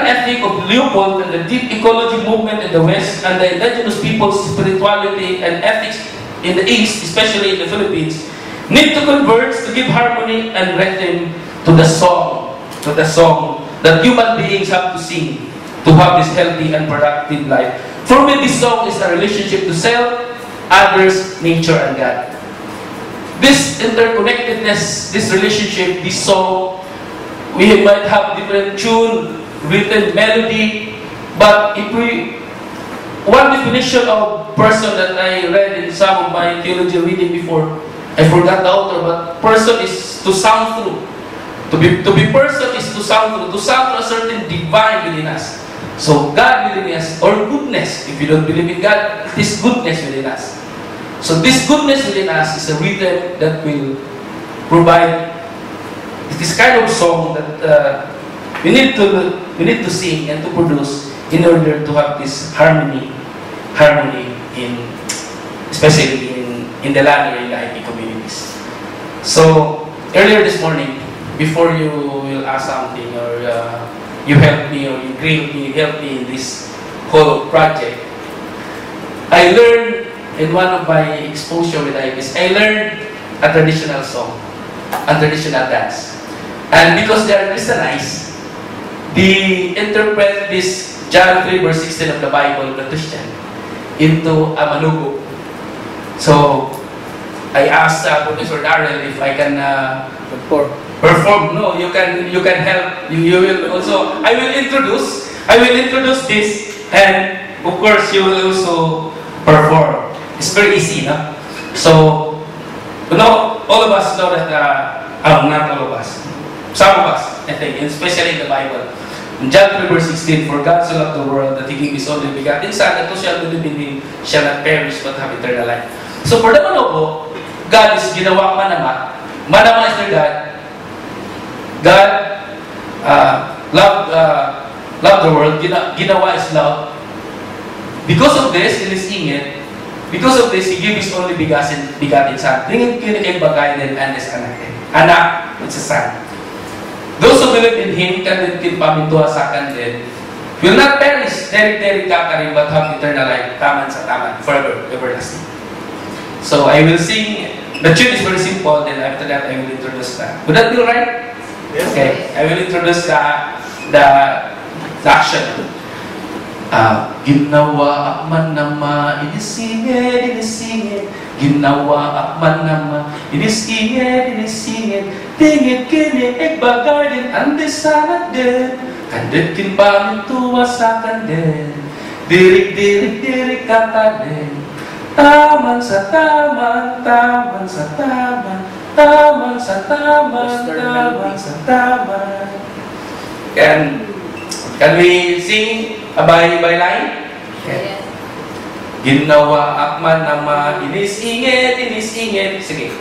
ethic of Leopold and the deep ecology movement in the West, and the indigenous people's spirituality and ethics in the East, especially in the Philippines, need to converge to give harmony and rhythm to the song that human beings have to sing to have this healthy and productive life. For me, this song is a relationship to self, others, nature, and God. This interconnectedness, this relationship, this song, we might have different tune, written melody, but if we one definition of person that I read in some of my theology reading before, I forgot the author, but person is to sound through. To be person is to sound through a certain divine within us. So God within us, or goodness, if you don't believe in God, it is goodness within us. So this goodness within us is a rhythm that will provide this kind of song that we need to sing and to produce in order to have this harmony in, especially in the land or in the IP communities. So earlier this morning, before you will ask something or you help me or you help me in this whole project, I learned in one of my exposure with IPs, I learned a traditional song, a traditional dance. And because they are Christianized, they interpret this John 3 verse 16 of the Bible, the Christian, into a manugo. So I asked Professor Darrell if I can perform. No, you can help. You will also. I will introduce this, and of course you will also perform. It's very easy, no? So, all of us know that. Not all of us. Some of us, I think, especially in the Bible. In John 3 verse 16, for God so loved the world that He gave His only begotten Son, that who shall believe in Him shall not perish but have eternal life. So for the manugo, God is ginawa manama. Manama is their God. God loved the world. Ginawa is love. Because of this, in His ingit, because of this, He gave His only begotten Son. Tingin kinikin bagay din and His anak. Anak, it's a son. Those who believe in Him can pamintuha sa akin din, will not perish, deri kakarin, but have eternal life, taman sa taman, forever, everlasting. So I will sing. The tune is very simple. Then after that, I will introduce that. Would that be alright? Yes. Okay. I will introduce the action. Ginawa akman nama, inisingit. Ginawa akman nama, inisingit. Tingit kini bagay din, andi sanat din. Kandet kin pamintuwa sa kanden. Dirik kata din. Taman sa taman, taman sa taman, taman sa taman, taman sa taman. Can we sing a by line? Okay. Ginawa akman nama, inisingit. Sige.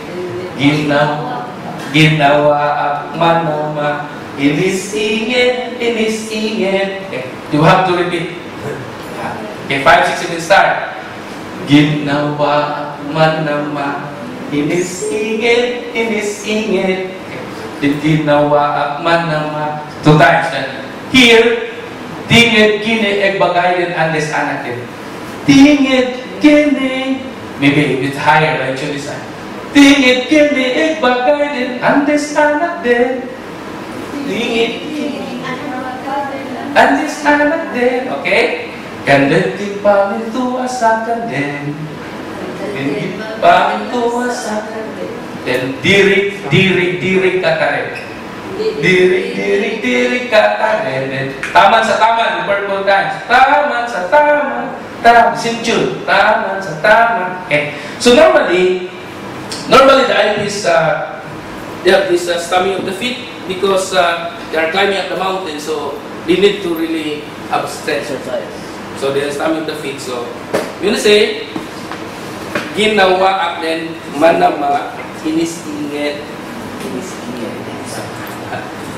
Ginawa akman nama, inisingit. Okay. You have to repeat. Okay, 5, 6, 7, start. Ginawa akman nama, inisingit. Ginawa akman nama. 2 times. Here, tingit kini bagay din andes anak din. Tingit kini, maybe a bit higher, like you decide. Tingit kini bagay din andes anak din. Tingit kini andes anak din. Okay? Kandeting pamintuwa sa kanden. Pamintuwa sa kanden. Then dirik katarin. Dirik katarin. Taman sa taman, purple times. Taman sa taman. Sinchul. Taman sa taman. Okay. So normally the IPs they have this stamping of the feet because they are climbing up the mountain, so they need to really have strength exercise. So they are stamping the feet. So you want to say, ginawa then manama, inisingit.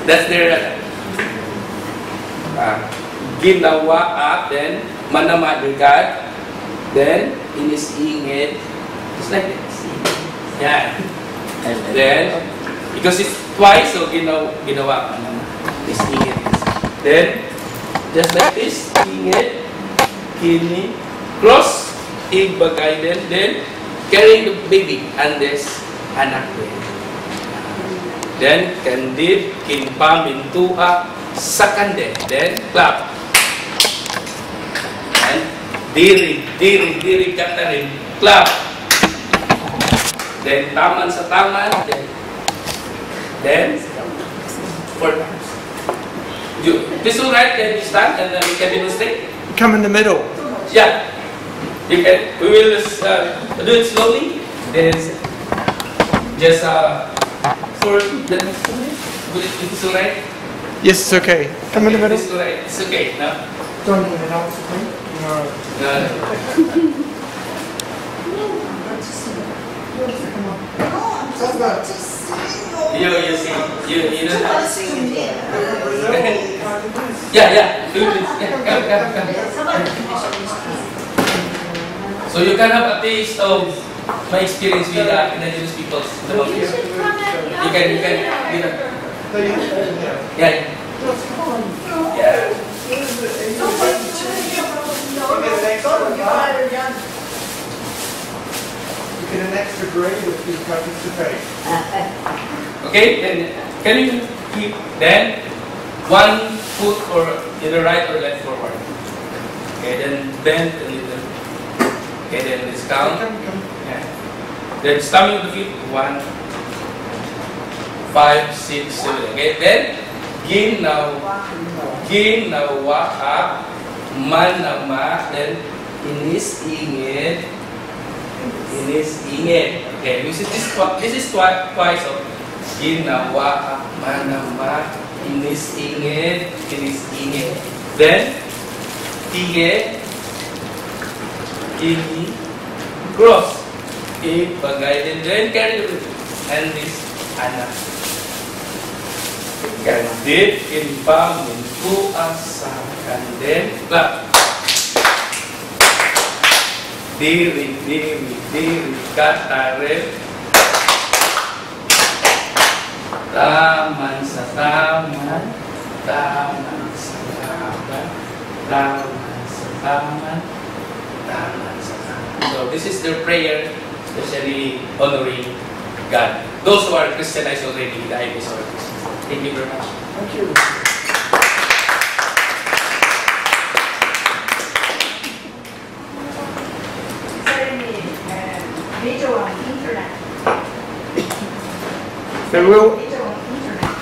That's their ginawa then manama their God, then inisingit. Just like this. Yeah. And then because it's twice, so ginawa manama, inisingit. Then just like this, ingit. Kini, cross, igbagay din, then carrying the baby, and this anak din. Then, kandid, kinpamintuha, sa kandid. Then, clap. And, diri katarin, clap. Then, taman sa taman, then, 4 times. This will right, can you stand and then we can demonstrate? Come in the middle. Yeah. We will do it slowly. Then just for the next one. It's alright. Yes, it's okay. Come in the middle. It's alright. It's okay. No. Don't even know it's okay. You see, you don't have to sing it. Yeah. Come. So you can have a taste of my experience with Indigenous peoples. You can. Yeah. You get an extra grade if you participate. Okay, then can you keep then one foot or either right or left forward? Okay, then bend a little. Okay, then let's count. Yeah. Then stamping of the feet. 1, 5, 6, 7. Okay, then ginawa manama, then inis-ingit. Okay, this is twice of ginawa manama, inis-ingit. Then tige, ini, cross. Ibagay, then carry the and this anak. Kandid imbangun kuasa, kandid clap. Diri katarep. Taman sa taman, taman sa taman, taman sa taman, taman sa taman. So this is their prayer, especially honoring God. Those who are Christianized already, the IBs are Christians. Thank you very much. Thank you.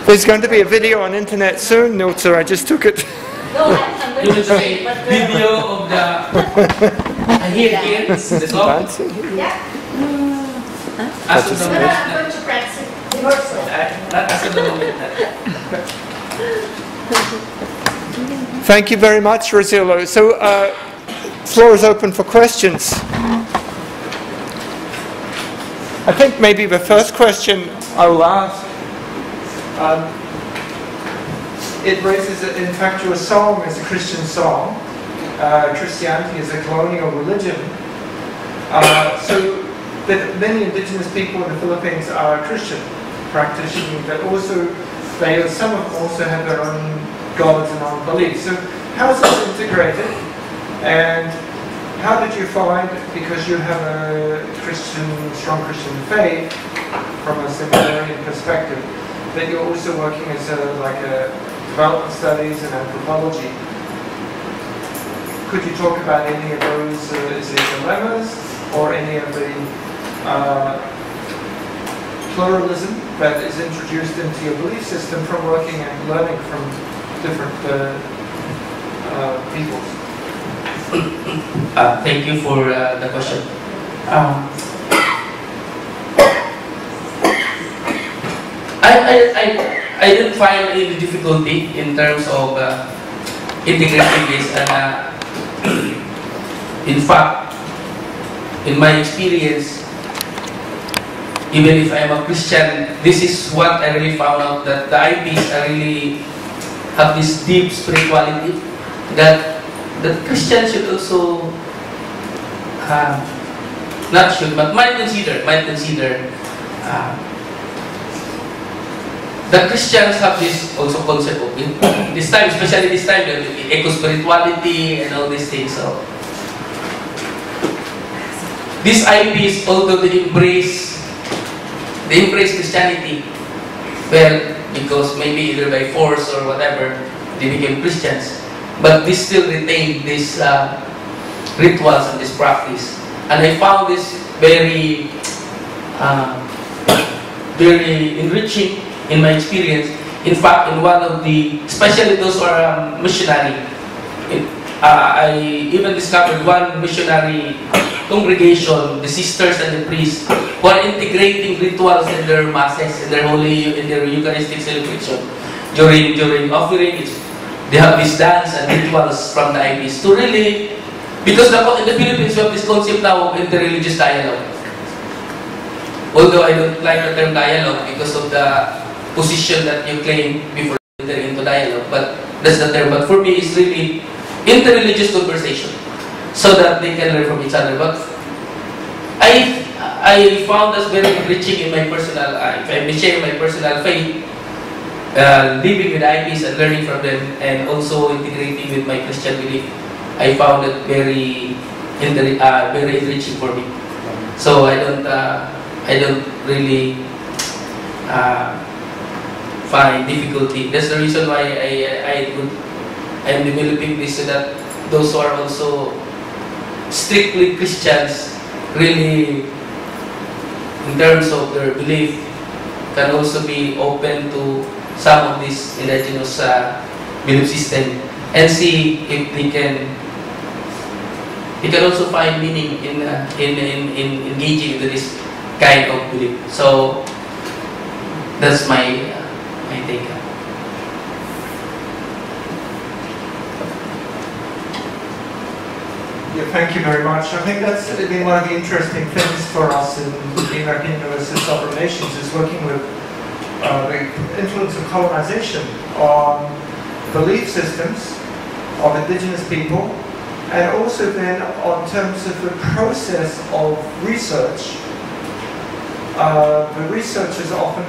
There's going to be a video on internet soon. No, sir, I just took it. No, I'm going to say, but video of the here, the song. Yeah. As of the I'm moment, going to practice rehearsal. not as of the moment. Thank you very much, Rogelio. So, floor is open for questions. I think maybe the first question I will ask, it raises, in fact, your song is a Christian song. Christianity is a colonial religion. So that many indigenous people in the Philippines are Christian practitioners, but also some of them also have their own gods and own beliefs. So how is this integrated? And how did you find, because you have a strong Christian faith from a seminarian perspective, that you're also working as a development studies and anthropology? Could you talk about any of those dilemmas or any of the pluralism that is introduced into your belief system from working and learning from different peoples? Thank you for the question. I didn't find any difficulty in terms of integrating this, and in fact, in my experience, even if I'm a Christian, this is what I really found out, that the IPs really have this deep spirituality that Christians should also not should, but might consider the Christians have this also concept of this time, especially this time, eco-spirituality and all these things. So these IPs, although they embrace Christianity, well, because maybe either by force or whatever, they became Christians, but they still retain these rituals and this practice. And I found this very enriching in my experience. In fact, in one of the, especially those who are missionary, I even discovered one missionary congregation, the sisters and the priests, who are integrating rituals in their masses, in their Eucharistic celebration. During offerings, they have this dance and rituals from the IPs to really, because in the Philippines we have this concept now of interreligious dialogue. Although I don't like the term dialogue because of the position that you claim before entering into dialogue, but that's the term. But for me, it's really interreligious conversation, so that they can learn from each other. But I found this very enriching in my personal life. I share my personal faith, living with IPs and learning from them, and also integrating with my Christian belief. I found it very enriching for me. So I don't really find difficulty. That's the reason why I'm developing this, so that those who are also strictly Christians, really, in terms of their belief, can also be open to some of this indigenous belief system and see if they can also find meaning in engaging with this kind of belief. So that's my take. Yeah, thank you very much. I think that's been one of the interesting things for us in the American University Sovereign Nations, is working with the influence of colonization on belief systems of indigenous people, and also then on terms of the process of research. The researchers often,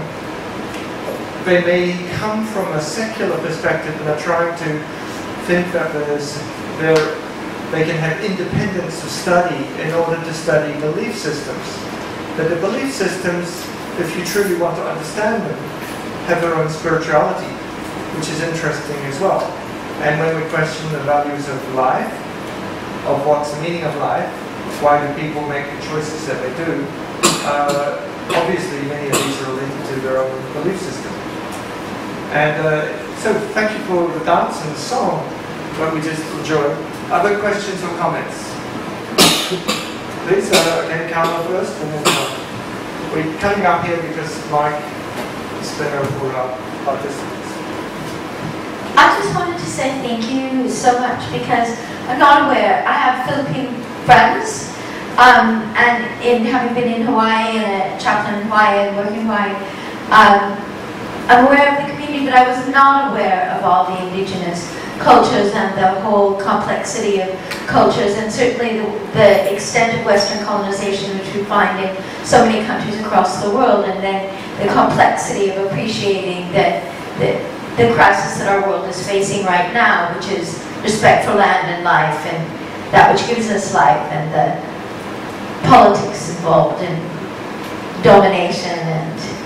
they may come from a secular perspective and are trying to think that they can have independence of study in order to study belief systems. But the belief systems, if you truly want to understand them, have their own spirituality, which is interesting as well. And when we question the values of life, of what's the meaning of life, why do people make the choices that they do, obviously many of these are related to their own belief system. And so thank you for the dance and the song that we just enjoyed. Other questions or comments? Please, again, Carla first, and then we're coming up here because Mike is better for our participants. I just wanted to say thank you so much, because I'm not aware. I have Philippine friends, and in having been in Hawaii and a chaplain in Hawaii and working in Hawaii, I'm aware of the community, but I was not aware of all the indigenous cultures and the whole complexity of cultures, and certainly the extent of Western colonization, which we find in so many countries across the world, and then the complexity of appreciating the crisis that our world is facing right now, which is respect for land and life, and that which gives us life, and the politics involved in domination,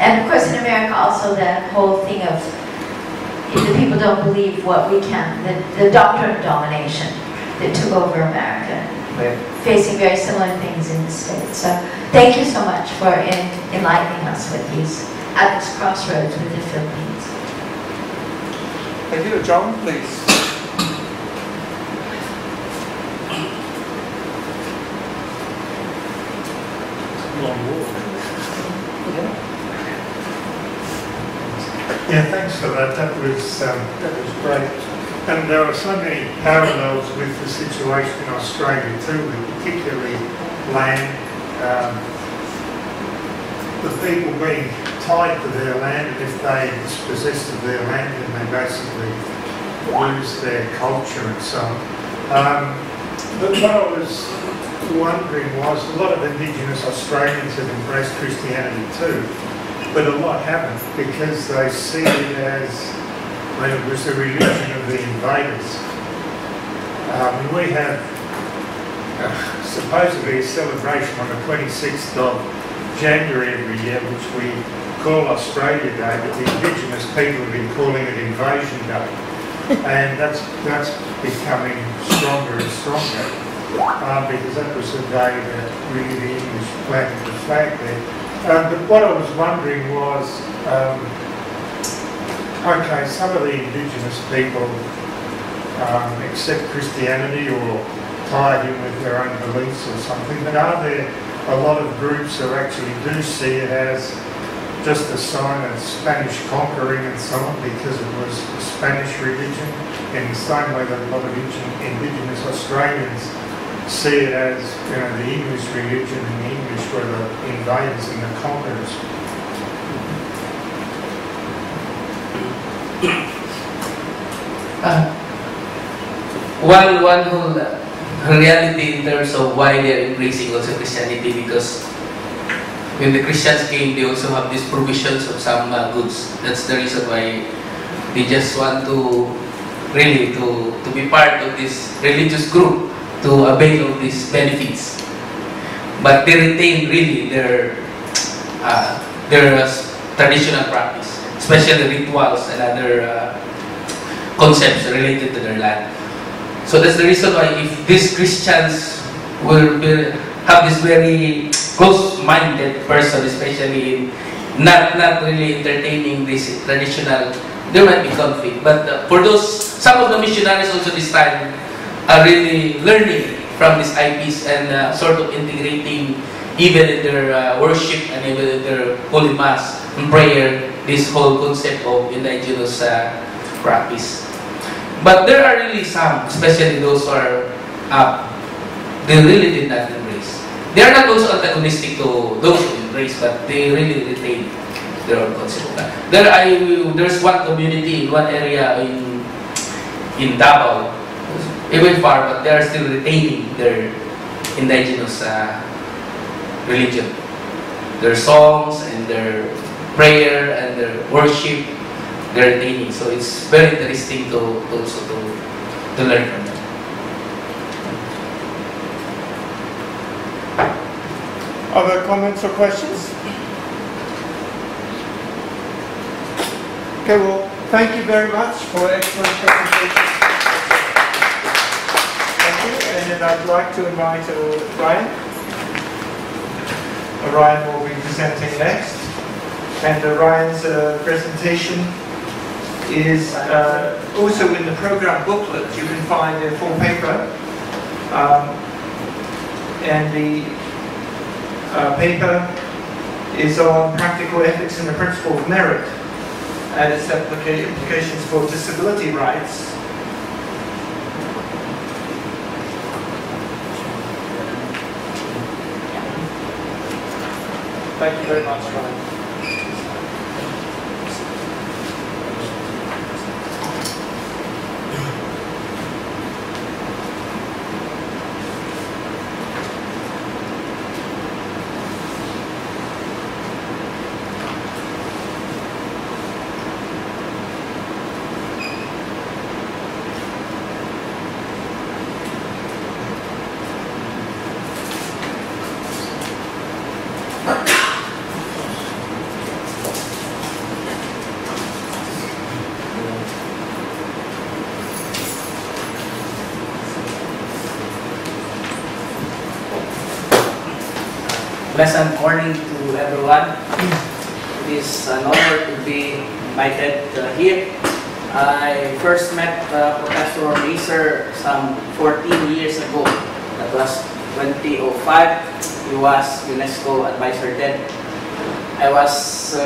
and of course in America also the whole thing of the people don't believe what we can, the doctrine of domination that took over America. We're facing very similar things in the States. So thank you so much for enlightening us with these, at this crossroads with the Philippines. Thank you. John, please. Long walk. Yeah, thanks for that. That was great. And there are so many parallels with the situation in Australia too, particularly land. The people being tied to their land, and if they dispossess of their land, then they basically lose their culture and so on. But what I was wondering was, a lot of Indigenous Australians have embraced Christianity too, but a lot haven't, because they see it as, well, it was the religion of the invaders. We have supposedly a celebration on the 26th of January every year, which we call Australia Day, but the Indigenous people have been calling it Invasion Day. And that's becoming stronger and stronger, because that was the day that really the English planted the flag there. But what I was wondering was, okay, some of the Indigenous people accept Christianity or tie it in with their own beliefs or something, but are there a lot of groups who actually do see it as just a sign of Spanish conquering and so on, because it was a Spanish religion, in the same way that a lot of Indigenous Australians see it as, you know, the English religion, and the English were the invaders and the conquerors. One whole reality in terms of why they are embracing also Christianity, because when the Christians came, they also have these provisions of some goods. That's the reason why they just want to really to be part of this religious group, to avail of these benefits. But they retain really their traditional practice, especially rituals and other concepts related to their land. So that's the reason why if these Christians will have this very close-minded person, especially in not really entertaining this traditional, there might be conflict. But for those, some of the missionaries also this time are really learning from these IPs and sort of integrating even in their worship and even in their holy mass and prayer, this whole concept of indigenous practice. But there are really some, especially those who are they really did not embrace. They are not also antagonistic to those who embrace, but they really retain their own concept. There's one community in one area in Davao, even far, but they are still retaining their indigenous religion, their songs and their prayer and their worship. They're retaining, so it's very interesting to learn from them. Other comments or questions? Okay, well, thank you very much for excellent presentation. Thank you, and I'd like to invite Ryan. Ryan will be presenting next, and Ryan's presentation is also in the program booklet. You can find a full paper, and the paper is on practical ethics and the principle of merit and its implications for disability rights. Thank you very much, Ryan. Pleasant morning to everyone. It is an honor to be invited here. I first met Professor Racer some 14 years ago. That was 2005. He was UNESCO advisor then. I was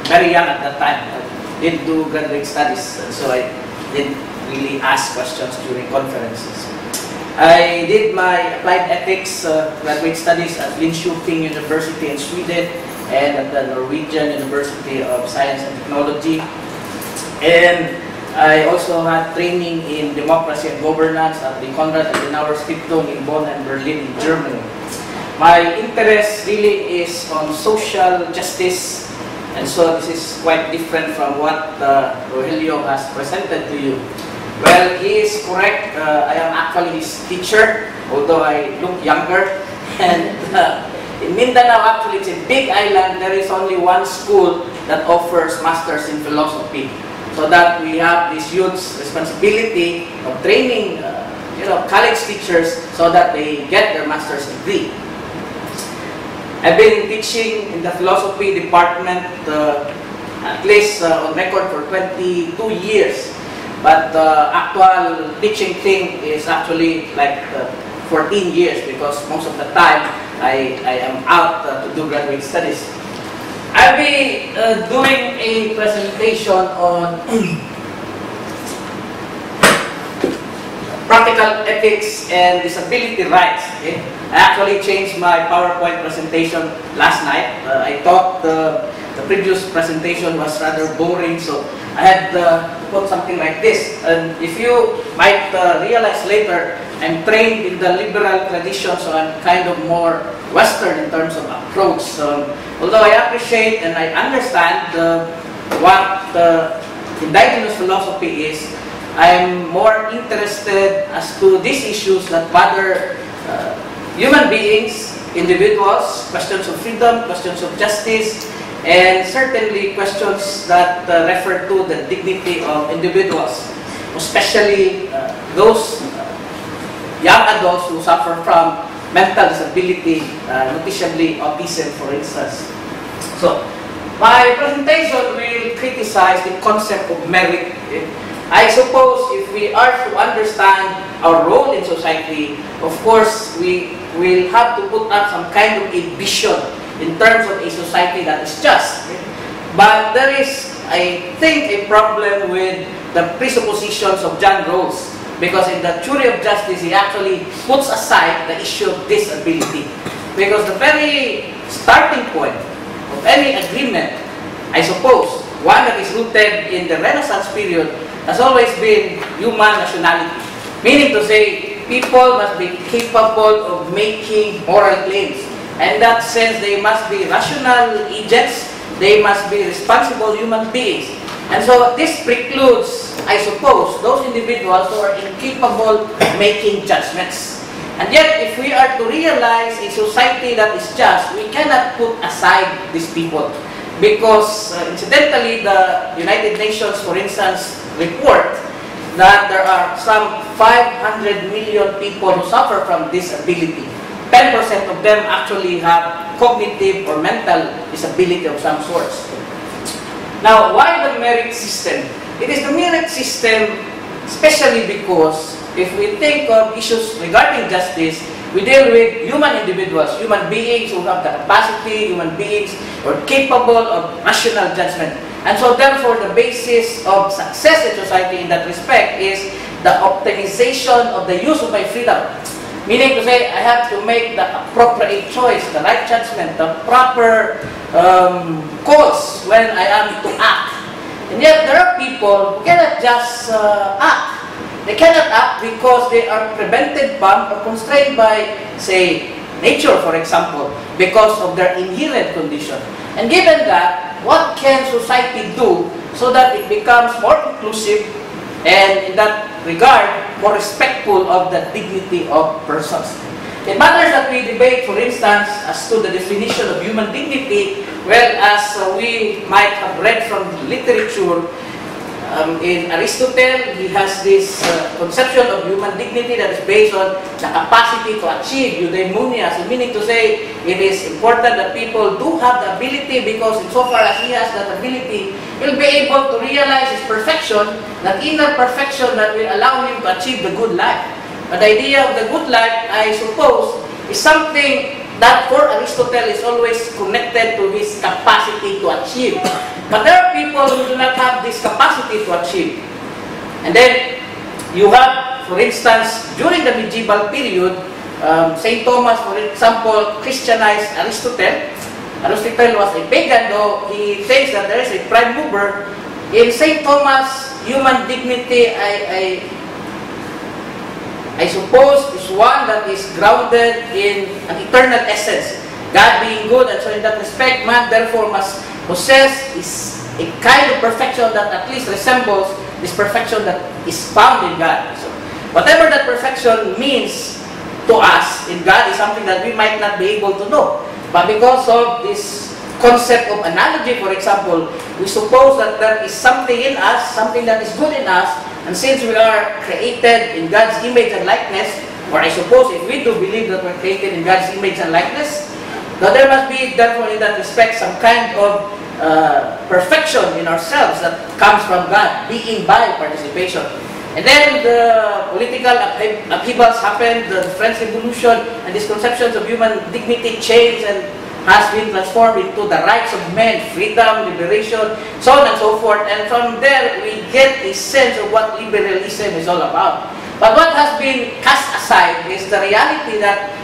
very young at that time. I did do graduate studies, so I didn't really ask questions during conferences. I did my applied ethics graduate studies at Linköping University in Sweden and at the Norwegian University of Science and Technology. And I also had training in democracy and governance at the Konrad Adenauer Stiftung in Bonn and Berlin in Germany. My interest really is on social justice, and so this is quite different from what Rogelio has presented to you. Well, he is correct. I am actually his teacher, although I look younger. And in Mindanao, actually, it's a big island. There is only one school that offers masters in philosophy. So that we have this huge responsibility of training, college teachers so that they get their master's degree. I've been teaching in the philosophy department at least on record for 22 years. But the actual teaching thing is actually like 14 years, because most of the time I am out to do graduate studies. I'll be doing a presentation on practical ethics and disability rights. Okay? I actually changed my PowerPoint presentation last night. I thought the previous presentation was rather boring, so I had to put something like this. And if you might realize later, I'm trained in the liberal tradition, so I'm kind of more Western in terms of approach. Although I appreciate and I understand what the indigenous philosophy is, I'm more interested as to these issues that bother human beings, individuals, questions of freedom, questions of justice, and certainly questions that refer to the dignity of individuals, especially those young adults who suffer from mental disability, noticeably autism, for instance. So, my presentation will criticize the concept of merit. I suppose if we are to understand our role in society, of course, we will have to put up some kind of a vision in terms of a society that is just. But there is, I think, a problem with the presuppositions of John Rawls, because in the theory of justice, he actually puts aside the issue of disability. Because the very starting point of any agreement, I suppose, one that is rooted in the Renaissance period, has always been human nationality. Meaning to say, people must be capable of making moral claims. And in that sense, they must be rational agents, they must be responsible human beings. And so this precludes, I suppose, those individuals who are incapable of making judgments. And yet, if we are to realize a society that is just, we cannot put aside these people. Because, incidentally, the United Nations, for instance, report that there are some 500 million people who suffer from disability. 10% of them actually have cognitive or mental disability of some sort. Now, why the merit system? It is the merit system especially because if we think of issues regarding justice, we deal with human individuals, human beings who have the capacity, human beings who are capable of rational judgment. And so therefore, the basis of success in society in that respect is the optimization of the use of my freedom. Meaning to say, I have to make the appropriate choice, the right judgment, the proper calls when I am to act. And yet, there are people who cannot just act. They cannot act because they are prevented from or constrained by, say, nature, for example, because of their inherent condition. And given that, what can society do so that it becomes more inclusive and in that regard, more respectful of the dignity of persons? It matters that we debate, for instance, as to the definition of human dignity. Well, as we might have read from literature, in Aristotle, he has this conception of human dignity that is based on the capacity to achieve eudaimonia. So meaning to say, it is important that people do have the ability, because insofar as he has that ability, he'll be able to realize his perfection, that inner perfection that will allow him to achieve the good life. But the idea of the good life, I suppose, is something that for Aristotle is always connected to his capacity to achieve. But there are people who do not have this capacity to achieve. And then you have, for instance, during the medieval period, St. Thomas, for example, Christianized Aristotle. Aristotle was a pagan, though he thinks that there is a prime mover. In St. Thomas, human dignity, I suppose, is one that is grounded in an eternal essence. God being good, and so in that respect, man therefore must possess is a kind of perfection that at least resembles this perfection that is found in God. So, whatever that perfection means to us in God is something that we might not be able to know. But because of this concept of analogy, for example, we suppose that there is something in us, something that is good in us, and since we are created in God's image and likeness, or I suppose if we do believe that we're created in God's image and likeness, now there must be, therefore, in that respect, some kind of perfection in ourselves that comes from God, being by participation. And then the political upheavals happened, the French Revolution, and these conceptions of human dignity changed and has been transformed into the rights of men, freedom, liberation, so on and so forth. And from there, we get a sense of what liberalism is all about. But what has been cast aside is the reality that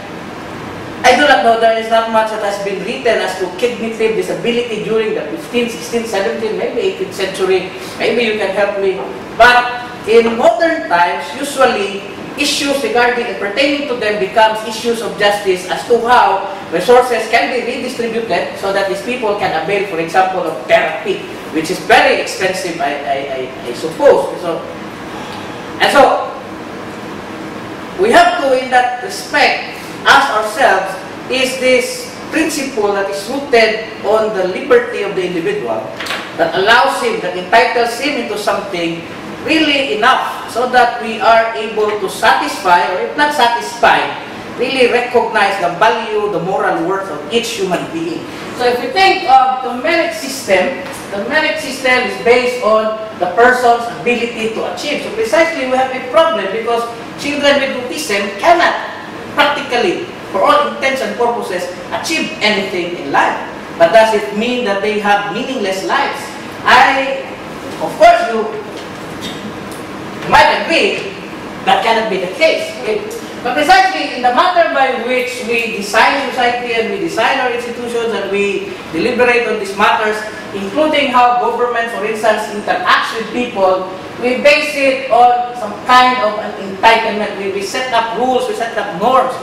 I do not know, there is not much that has been written as to cognitive disability during the 15th, 16th, 17th, maybe 18th century. Maybe you can help me. But in modern times, usually issues regarding and pertaining to them becomes issues of justice as to how resources can be redistributed so that these people can avail, for example, of therapy, which is very expensive, I suppose. And so, we have to, in that respect, ask ourselves, is this principle that is rooted on the liberty of the individual that allows him, that entitles him into something really enough so that we are able to satisfy, or if not satisfy, really recognize the value, the moral worth of each human being. So if we think of the merit system is based on the person's ability to achieve. So precisely we have a problem because children with autism cannot practically, for all intents and purposes, achieve anything in life. But does it mean that they have meaningless lives? Of course, you might agree that cannot be the case. Okay? But precisely in the manner by which we design society and we design our institutions and we deliberate on these matters, including how government, for instance, interacts with people, we base it on some kind of an entitlement. We set up rules, we set up norms.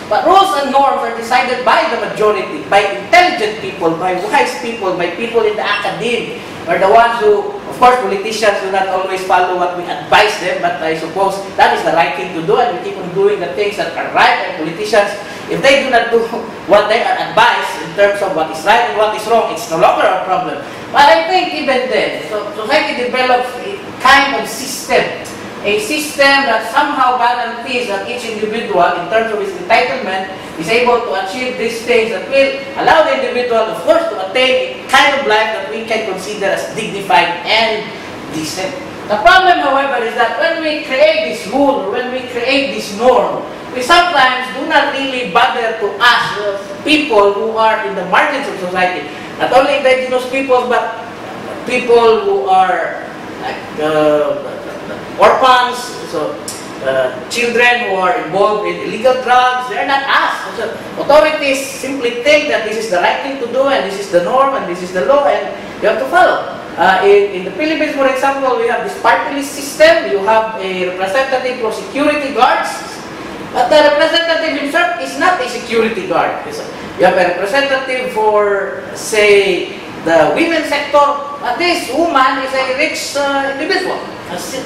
But rules and norms are decided by the majority, by intelligent people, by wise people, by people in the academe, or the ones who, of course, politicians do not always follow what we advise them, but I suppose that is the right thing to do, and we keep on doing the things that are right. And politicians, if they do not do what they are advised in terms of what is right and what is wrong, it's no longer a problem. But I think even then, society develops a kind of system, a system that somehow guarantees that each individual, in terms of his entitlement, is able to achieve these things that will allow the individual, of course, to attain a kind of life that we can consider as dignified and decent. The problem, however, is that when we create this rule, or when we create this norm, we sometimes do not really bother to ask people who are in the margins of society, not only indigenous people, but people who are like orphans, children who are involved in illegal drugs. They are not asked. So authorities simply think that this is the right thing to do, and this is the norm, and this is the law, and you have to follow. In the Philippines, for example, we have this party list system. You have a representative for security guards, but the representative himself is not a security guard. You have a representative for, say, the women's sector, but this woman is a rich individual.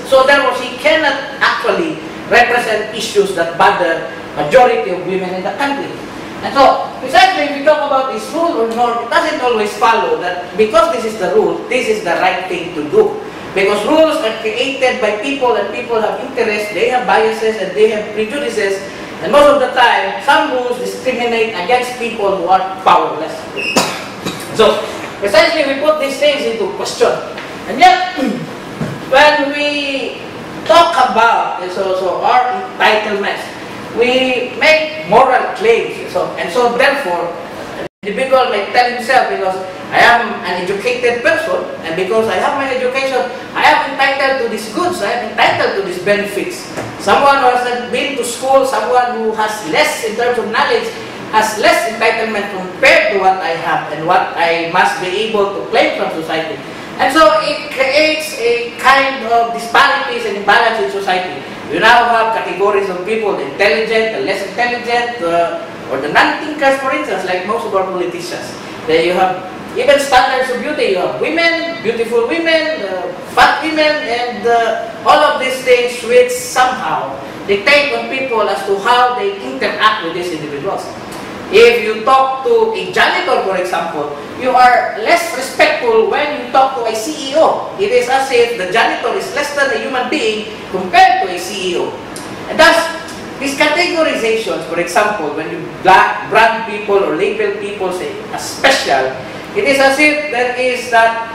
So therefore, she cannot actually represent issues that bother majority of women in the country. And so, precisely if we talk about this rule or norm, it doesn't always follow that because this is the rule, this is the right thing to do. Because rules are created by people, and people have interests, they have biases, and they have prejudices. And most of the time, some rules discriminate against people who are powerless. So, precisely we put these things into question. And yet, when we talk about our entitlements, we make moral claims. And so therefore, the individual may tell himself, because I am an educated person, and because I have my education, I am entitled to these goods, I am entitled to these benefits. Someone who has been to school, someone who has less in terms of knowledge, has less entitlement compared to what I have and what I must be able to claim from society. And so it creates a kind of disparities and imbalance in society. You now have categories of people, the intelligent, the less intelligent, or the non-thinkers, for instance, like most of our politicians. Then you have even standards of beauty. You have women, beautiful women, fat women, and all of these things which somehow dictate on people as to how they interact with these individuals. If you talk to a janitor, for example, you are less respectful when you talk to a CEO. It is as if the janitor is less than a human being compared to a CEO. And thus, these categorizations, for example, when you brand people or label people, say, as special, it is as if there is that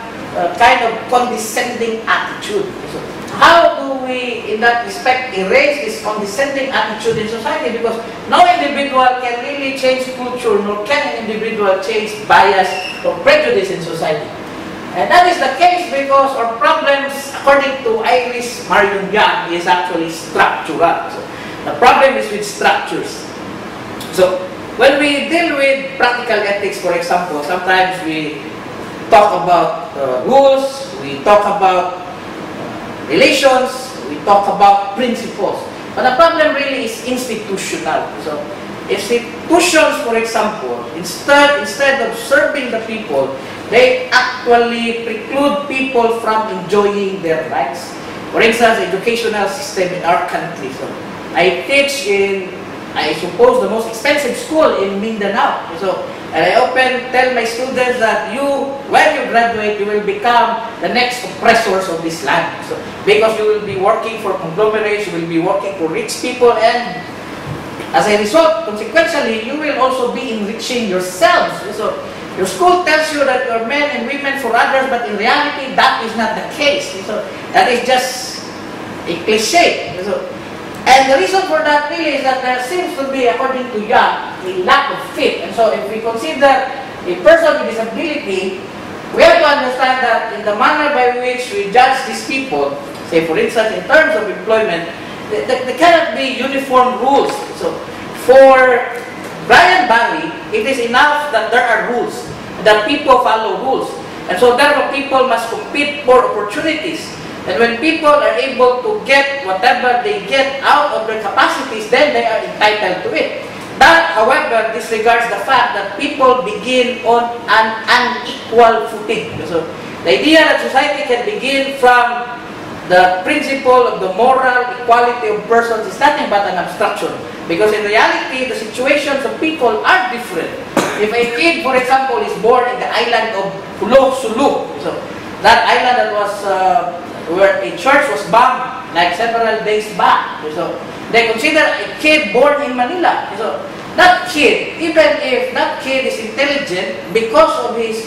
kind of condescending attitude. So how do we, in that respect, erase this condescending attitude in society? Because no individual can really change culture, nor can an individual change bias or prejudice in society. And that is the case because our problems, according to Iris Marion Young, is actually structural. So the problem is with structures. So when we deal with practical ethics, for example, sometimes we talk about rules, we talk about relations, we talk about principles. But the problem really is institutional. So institutions, for example, instead of serving the people, they actually preclude people from enjoying their rights. For instance, educational system in our country. So I teach in, I suppose, the most expensive school in Mindanao. So, and I often tell my students that when you graduate, you will become the next oppressors of this land. So, because you will be working for conglomerates, you will be working for rich people, and as a result, consequentially, you will also be enriching yourselves. So, your school tells you that you're men and women for others, but in reality, that is not the case. So, that is just a cliche. So, and the reason for that really is that there seems to be, according to Young, a lack of fit. And so if we consider a person with disability, we have to understand that in the manner by which we judge these people, say for instance in terms of employment, there cannot be uniform rules. So for Brian Barry, it is enough that there are rules, that people follow rules. And so therefore people must compete for opportunities. And when people are able to get whatever they get out of their capacities, then they are entitled to it. That, however, disregards the fact that people begin on an unequal footing. So, the idea that society can begin from the principle of the moral equality of persons is nothing but an abstraction. Because in reality, the situations of people are different. If a kid, for example, is born in the island of Sulu, so that island that was where a church was bombed like several days back. So they consider a kid born in Manila. So that kid, even if that kid is intelligent, because of his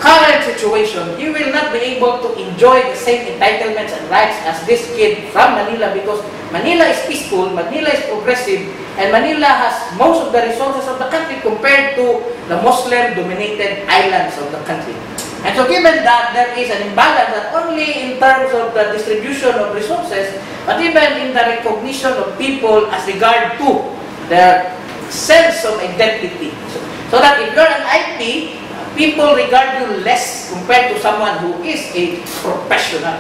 current situation, he will not be able to enjoy the same entitlements and rights as this kid from Manila, because Manila is peaceful, Manila is progressive, and Manila has most of the resources of the country compared to the Muslim-dominated islands of the country. And so given that there is an imbalance not only in terms of the distribution of resources, but even in the recognition of people as regard to their sense of identity. So that if you're an IP, people regard you less compared to someone who is a professional.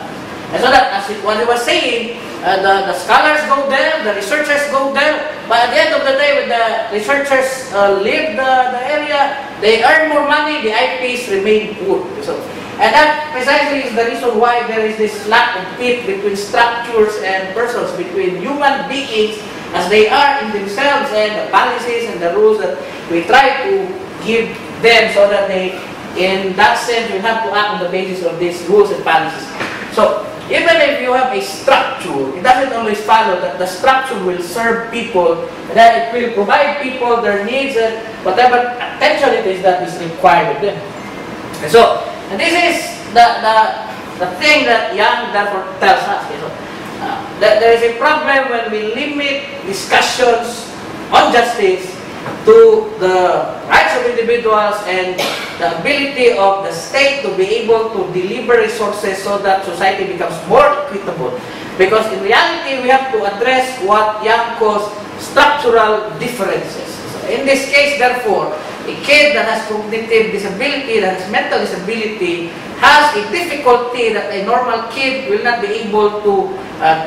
And so that, as what I was saying, the scholars go there, the researchers go there, but at the end of the day, when the researchers leave the area, they earn more money, the IPs remain poor. So, and that precisely is the reason why there is this lack of fit between structures and persons, between human beings as they are in themselves, and the policies and the rules that we try to give them, so that they, in that sense, we have to act on the basis of these rules and policies. So, even if you have a structure, it doesn't always follow that the structure will serve people, that it will provide people their needs and whatever attention it is that is required of them. And so, and this is the thing that Young therefore tells us. That there is a problem when we limit discussions on justice to the rights of individuals and the ability of the state to be able to deliver resources so that society becomes more equitable. Because in reality, we have to address what Young calls structural differences. So in this case, therefore, a kid that has cognitive disability, that has mental disability, has a difficulty that a normal kid will not be able to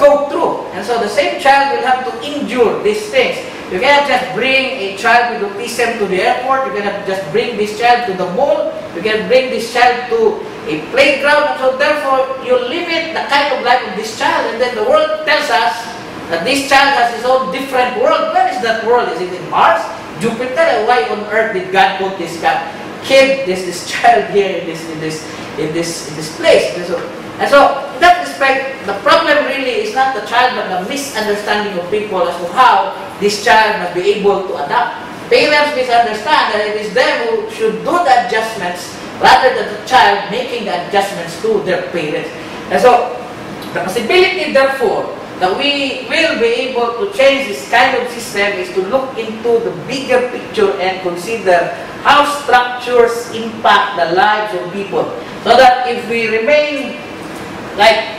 go through. And so the same child will have to endure these things. You cannot just bring a child with autism to the airport. You cannot just bring this child to the mall. You can bring this child to a playground. And so therefore, you limit the kind of life of this child. And then the world tells us that this child has his own different world. Where is that world? Is it in Mars? Jupiter? And why on earth did God put this kid, this child here in this place? And so, in that respect, the problem really is not the child, but the misunderstanding of people as to how this child must be able to adapt. parents misunderstand that it is them who should do the adjustments rather than the child making the adjustments to their parents. And so, the possibility, therefore, that we will be able to change this kind of system is to look into the bigger picture and consider how structures impact the lives of people. So that if we remain like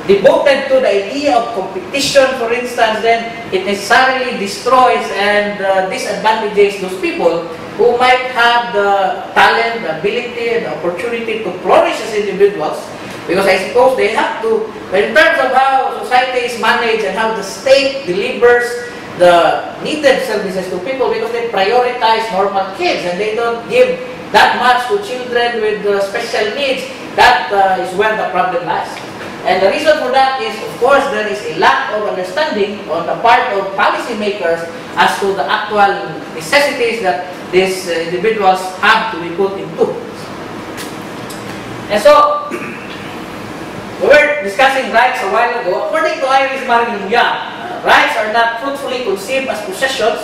devoted to the idea of competition, for instance, then it necessarily destroys and disadvantages those people who might have the talent, the ability, and the opportunity to flourish as individuals. Because I suppose they have to, but in terms of how society is managed and how the state delivers the needed services to people, because they prioritize normal kids and they don't give that much to children with special needs, that is where the problem lies. And the reason for that is, of course, there is a lack of understanding on the part of policymakers as to the actual necessities that these individuals have to be put into. And so, we were discussing rights a while ago. According to Iris Marilyn-Young, rights are not fruitfully conceived as possessions.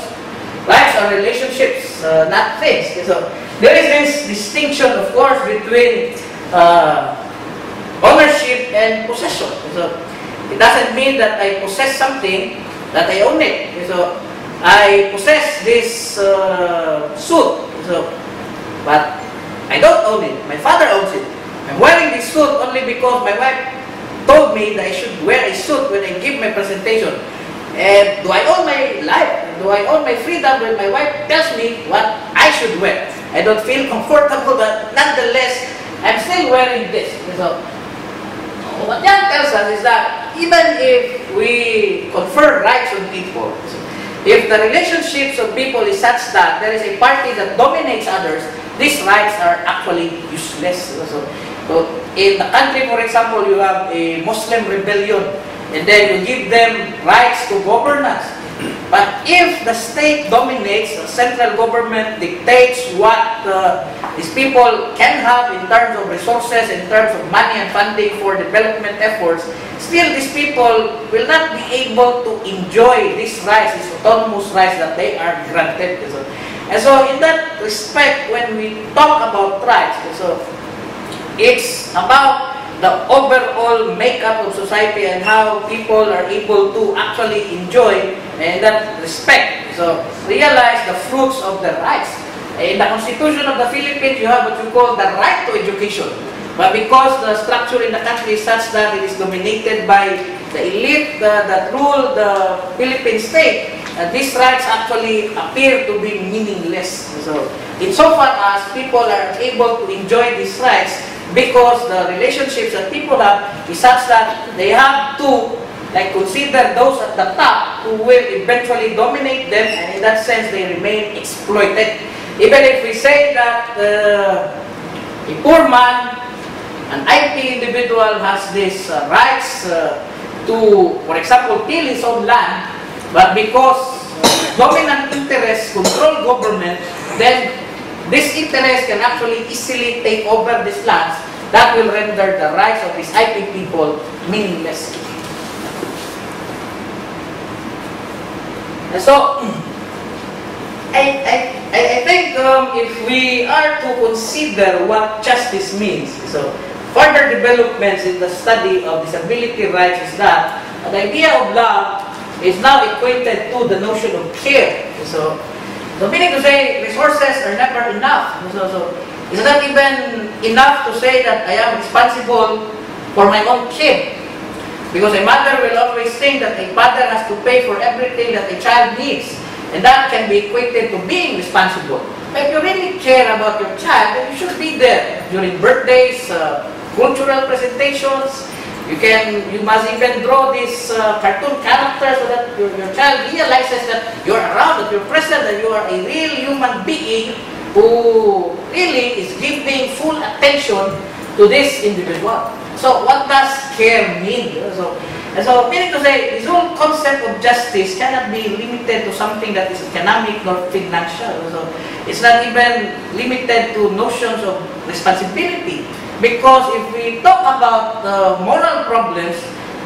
Rights are relationships, not things. And so, there is this distinction, of course, between ownership and possession. So, it doesn't mean that I possess something, that I own it. So, I possess this suit, but I don't own it. My father owns it. I'm wearing this suit only because my wife told me that I should wear a suit when I give my presentation. And do I own my life? Do I own my freedom when my wife tells me what I should wear? I don't feel comfortable, but nonetheless, I'm still wearing this. So, what that tells us is that even if we confer rights on people, if the relationships of people is such that there is a party that dominates others, these rights are actually useless. So in the country, for example, you have a Muslim rebellion, and then you give them rights to governance. But if the state dominates, the central government dictates what these people can have in terms of resources, in terms of money and funding for development efforts, still these people will not be able to enjoy these rights, these autonomous rights that they are granted. And so in that respect, when we talk about rights, it's about the overall makeup of society and how people are able to actually enjoy in that respect. So realize the fruits of their rights. In the Constitution of the Philippines, you have what you call the right to education. But because the structure in the country is such that it is dominated by the elite that rule the Philippine state, these rights actually appear to be meaningless. So, insofar as people are able to enjoy these rights, because the relationships that people have is such that they have to consider those at the top who will eventually dominate them, and in that sense they remain exploited. Even if we say that a poor man, an IP individual has these rights to, for example, till his own land, but because dominant interests control government, then this interest can actually easily take over these lands. That will render the rights of these IP people meaningless. And so, I think if we are to consider what justice means, so further developments in the study of disability rights is that the idea of love is now equated to the notion of care. So meaning to say resources are never enough. So it's not even enough to say that I am responsible for my own kid. Because a mother will always think that a father has to pay for everything that a child needs. And that can be equated to being responsible. But if you really care about your child, then you should be there during birthdays, cultural presentations. You must even draw these cartoon characters so that your child realizes that you're around, that you're present, that you are a real human being who really is giving full attention to this individual. So what does care mean? So meaning to say, this whole concept of justice cannot be limited to something that is economic nor financial. So it's not even limited to notions of responsibility. Because if we talk about moral problems,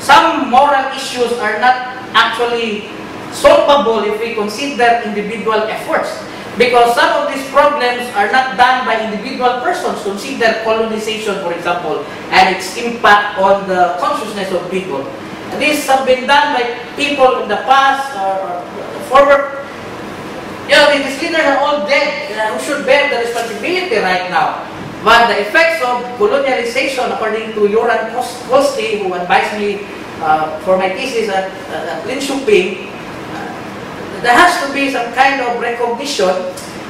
some moral issues are not actually solvable if we consider individual efforts. Because some of these problems are not done by individual persons. Consider colonization, for example, and its impact on the consciousness of people. And these have been done by people in the past or former. You know, these leaders are all dead. Who should bear the responsibility right now? But the effects of colonialization, according to Yoran Kosti, who advised me for my thesis at Linshuping, there has to be some kind of recognition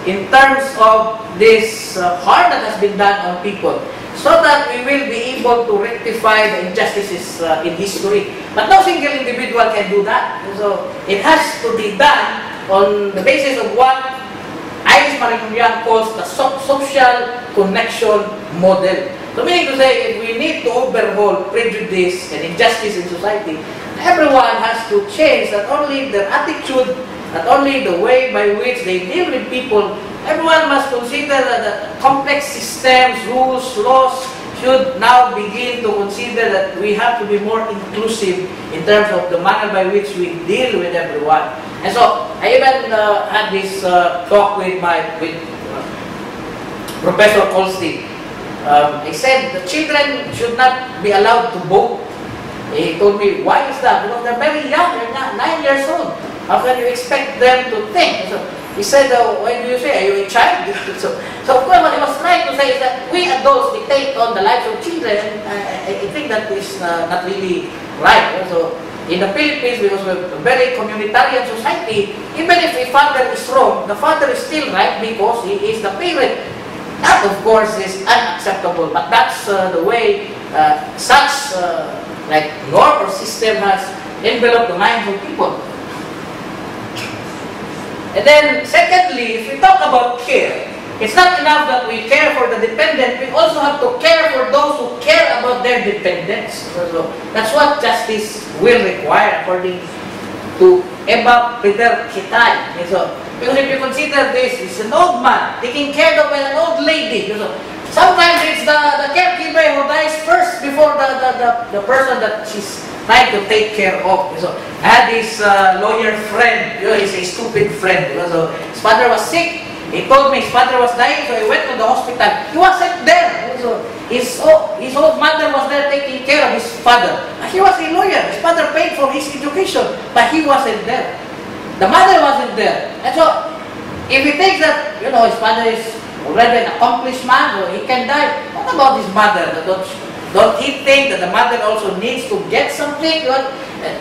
in terms of this harm that has been done on people, so that we will be able to rectify the injustices in history. But no single individual can do that. So it has to be done on the basis of what Iris Maricunyan calls the social connection model. So meaning to say, if we need to overhaul prejudice and injustice in society, everyone has to change not only their attitude, not only the way by which they deal with people. Everyone must consider that the complex systems, rules, laws should now begin to consider that we have to be more inclusive in terms of the manner by which we deal with everyone. And so I even had this talk with Professor Kolsti. He said the children should not be allowed to vote. He told me, why is that? Because they're very young, they're not 9 years old. How can you expect them to think? So he said, why do you say, are you a child? So of course what he was trying to say is that we adults dictate on the lives of children. I think that is not really right. So in the Philippines, because we're a very communitarian society, even if a father is wrong, the father is still right because he is the parent. That, of course, is unacceptable, but that's the way such like norm or system has enveloped the minds of people. And then, secondly, if we talk about care, it's not enough that we care for the dependent, we also have to care for those who care about their dependents. So that's what justice will require, according to Eba Peter Kitai. So, because if you consider this, it's an old man taking care of an old lady. So, sometimes it's the caregiver who dies first before the person that she's trying to take care of. So, I had this lawyer friend, he's a stupid friend. So, his father was sick. He told me his father was dying, so he went to the hospital. He wasn't there. So, his old mother was there taking care of his father. He was a lawyer. His father paid for his education, but he wasn't there. The mother wasn't there. And so, if he thinks that, his father is already an accomplished man, so he can die, what about his mother? Don't he think that the mother also needs to get something?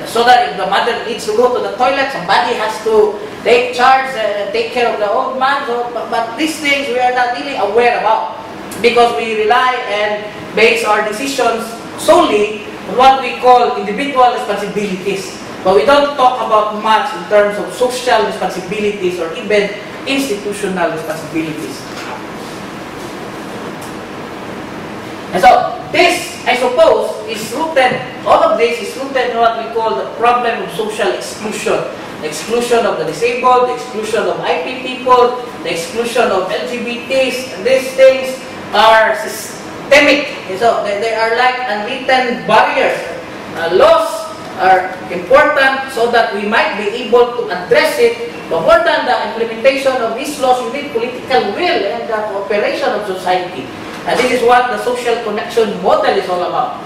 So that if the mother needs to go to the toilet, somebody has to take charge and take care of the old man. So, but these things we are not really aware about, because we rely and base our decisions solely on what we call individual responsibilities. But we don't talk about much in terms of social responsibilities or even institutional responsibilities. And so, this, I suppose, is rooted, all of this is rooted in what we call the problem of social exclusion. The exclusion of the disabled, the exclusion of IP people, the exclusion of LGBTs. And these things are systemic. And so, they are like unwritten barriers. Laws are important so that we might be able to address it. But more than the implementation of these laws, you need political will and the cooperation of society. And this is what the social connection model is all about.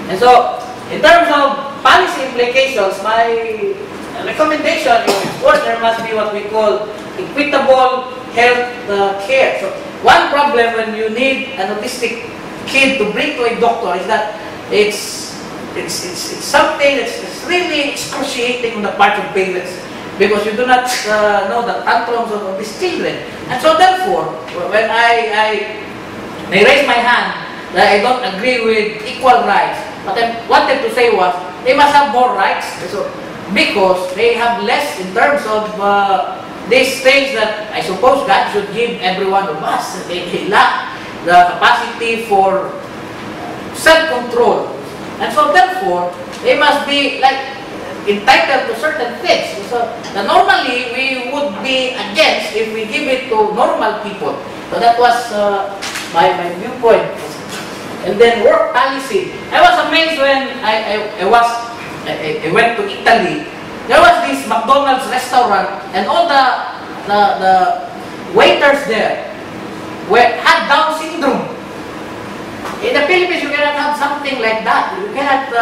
And so, in terms of policy implications, my recommendation is, of course, there must be what we call equitable health care. So, one problem when you need an autistic kid to bring to a doctor is that it's something that's really excruciating on the part of parents, because you do not know the tantrums of these children. And so therefore, when I raised my hand that I don't agree with equal rights, what I wanted to say was, they must have more rights, so, because they have less in terms of these things that I suppose God should give every one of us. They lack the capacity for self-control. And so therefore, they must be like entitled to certain things. So normally we would be against if we give it to normal people. So that was my viewpoint. And then work policy. I was amazed when I went to Italy There was this McDonald's restaurant, and all the waiters there had Down syndrome. In the Philippines, you cannot have something like that. You cannot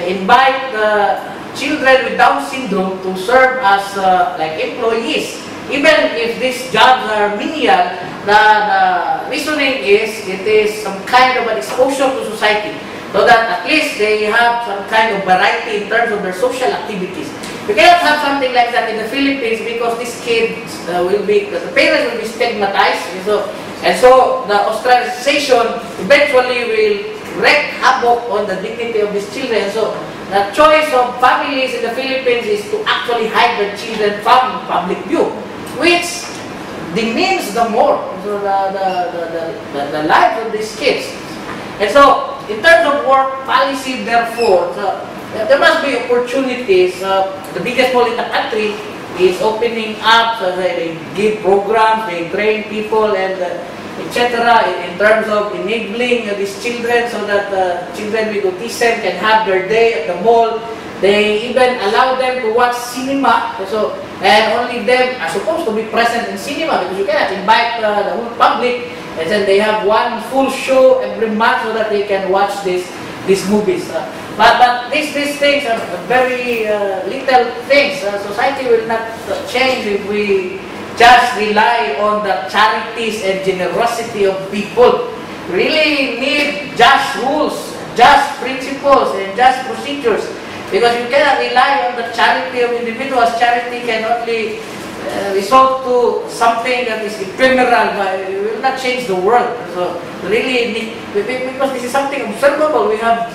invite children with Down syndrome to serve as like employees. Even if these jobs are menial, the reasoning is it is some kind of an exposure to society, so that at least they have some kind of variety in terms of their social activities. You cannot have something like that in the Philippines because these kids the parents will be stigmatized, and so the ostracization eventually will wreak havoc on the dignity of these children. So the choice of families in the Philippines is to actually hide their children from public view, which demeans the more the lives of these kids. And so, in terms of work policy, therefore, there must be opportunities. The biggest mall in the country is opening up, so they give programs, they train people, and etc. in terms of enabling these children so that children with autism can have their day at the mall. They even allow them to watch cinema, and only them are supposed to be present in cinema because you cannot invite the whole public. And then they have one full show every month so that they can watch these movies. But these things are very little things. Society will not change if we just rely on the charities and generosity of people. We really need just rules, just principles, and just procedures. Because you cannot rely on the charity of individuals. Charity can only result to something that is ephemeral, but it will not change the world. So really need, because this is something observable. We have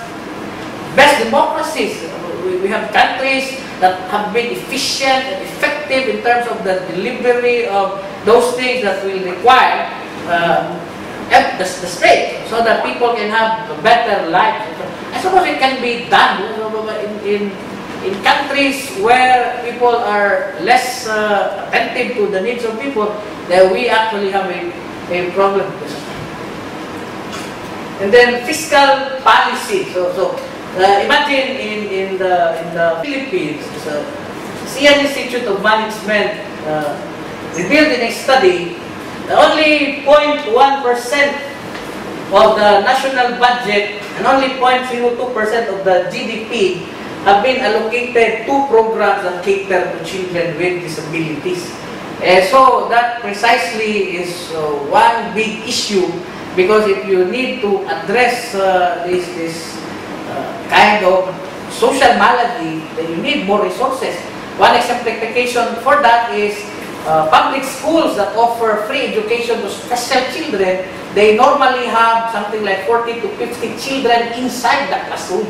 best democracies. We have countries that have been efficient and effective in terms of the delivery of those things that will require the state, so that people can have a better life. I suppose it can be done in countries where people are less attentive to the needs of people, that we actually have a problem. And then fiscal policy. So imagine in the Philippines, Sian Institute of Management revealed in a study that only 0.1% of the national budget and only 0.02% of the GDP have been allocated to programs that cater to children with disabilities. So that precisely is one big issue, because if you need to address this kind of social malady, then you need more resources. One exemplification for that is public schools that offer free education to special children. They normally have something like 40 to 50 children inside the classroom.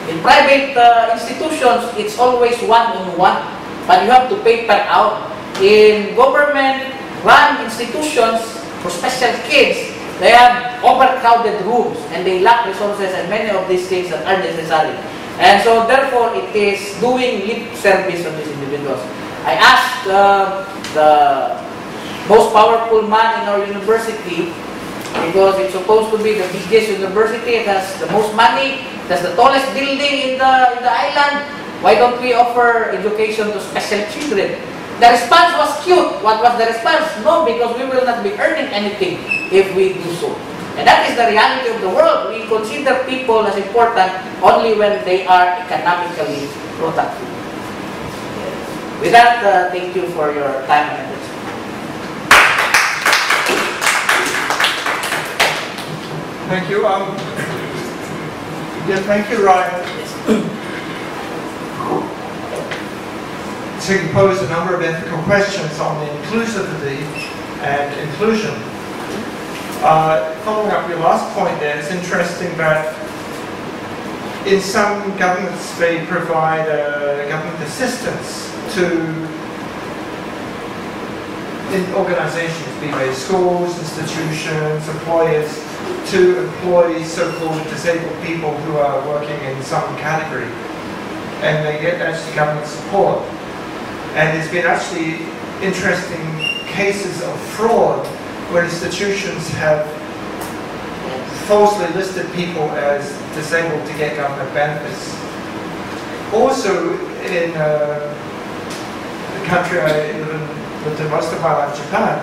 In private institutions, it's always one-on-one, but you have to pay per hour. In government-run institutions for special kids, they have overcrowded rooms and they lack resources and many of these things that are necessary. And so therefore, it is doing lip service on these individuals. I asked the most powerful man in our university, because it's supposed to be the biggest university, it has the most money, it has the tallest building in the island. Why don't we offer education to special children? The response was cute. What was the response? No, because we will not be earning anything if we do so. And that is the reality of the world. We consider people as important only when they are economically productive. With that, thank you for your time and attention. Thank you. Thank you, Ryan. So you posed a number of ethical questions on inclusivity and inclusion. Following up your last point there, it's interesting that in some governments they provide government assistance to organizations, be they schools, institutions, employers, to employ so-called disabled people who are working in some category. And they get actually government support. And there's been actually interesting cases of fraud where institutions have falsely listed people as disabled to get government benefits. Also, in the country I lived in most of my life, Japan,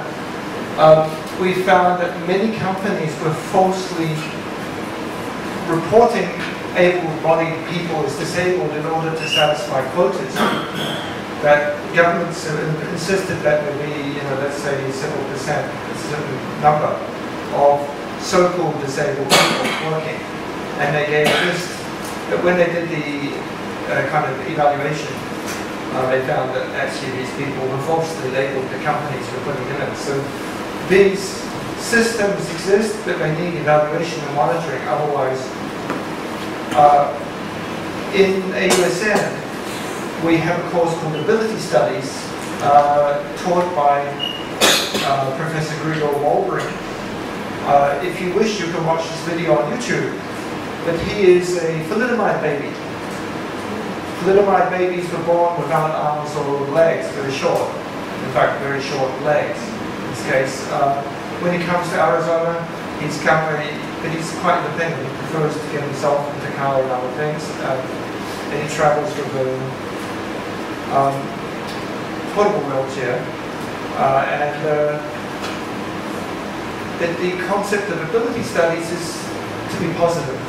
we found that many companies were falsely reporting able-bodied people as disabled in order to satisfy quotas. That governments insisted that there be, let's say several percent, a certain number of so-called disabled people working. And they gave a list, that when they did the kind of evaluation, they found that actually these people were falsely labeled, the companies were putting in it. So these systems exist, but they need evaluation and monitoring, otherwise in AUSN, we have a course called Ability Studies, taught by Professor Rogelio. If you wish, you can watch this video on YouTube. But he is a thalidomide baby. Thalidomide babies were born without arms or legs, very short. In fact, very short legs. In this case, when he comes to Arizona, he's but he's quite independent. He prefers to get himself into the car and other things. And he travels with a portable wheelchair. That the concept of ability studies is to be positive,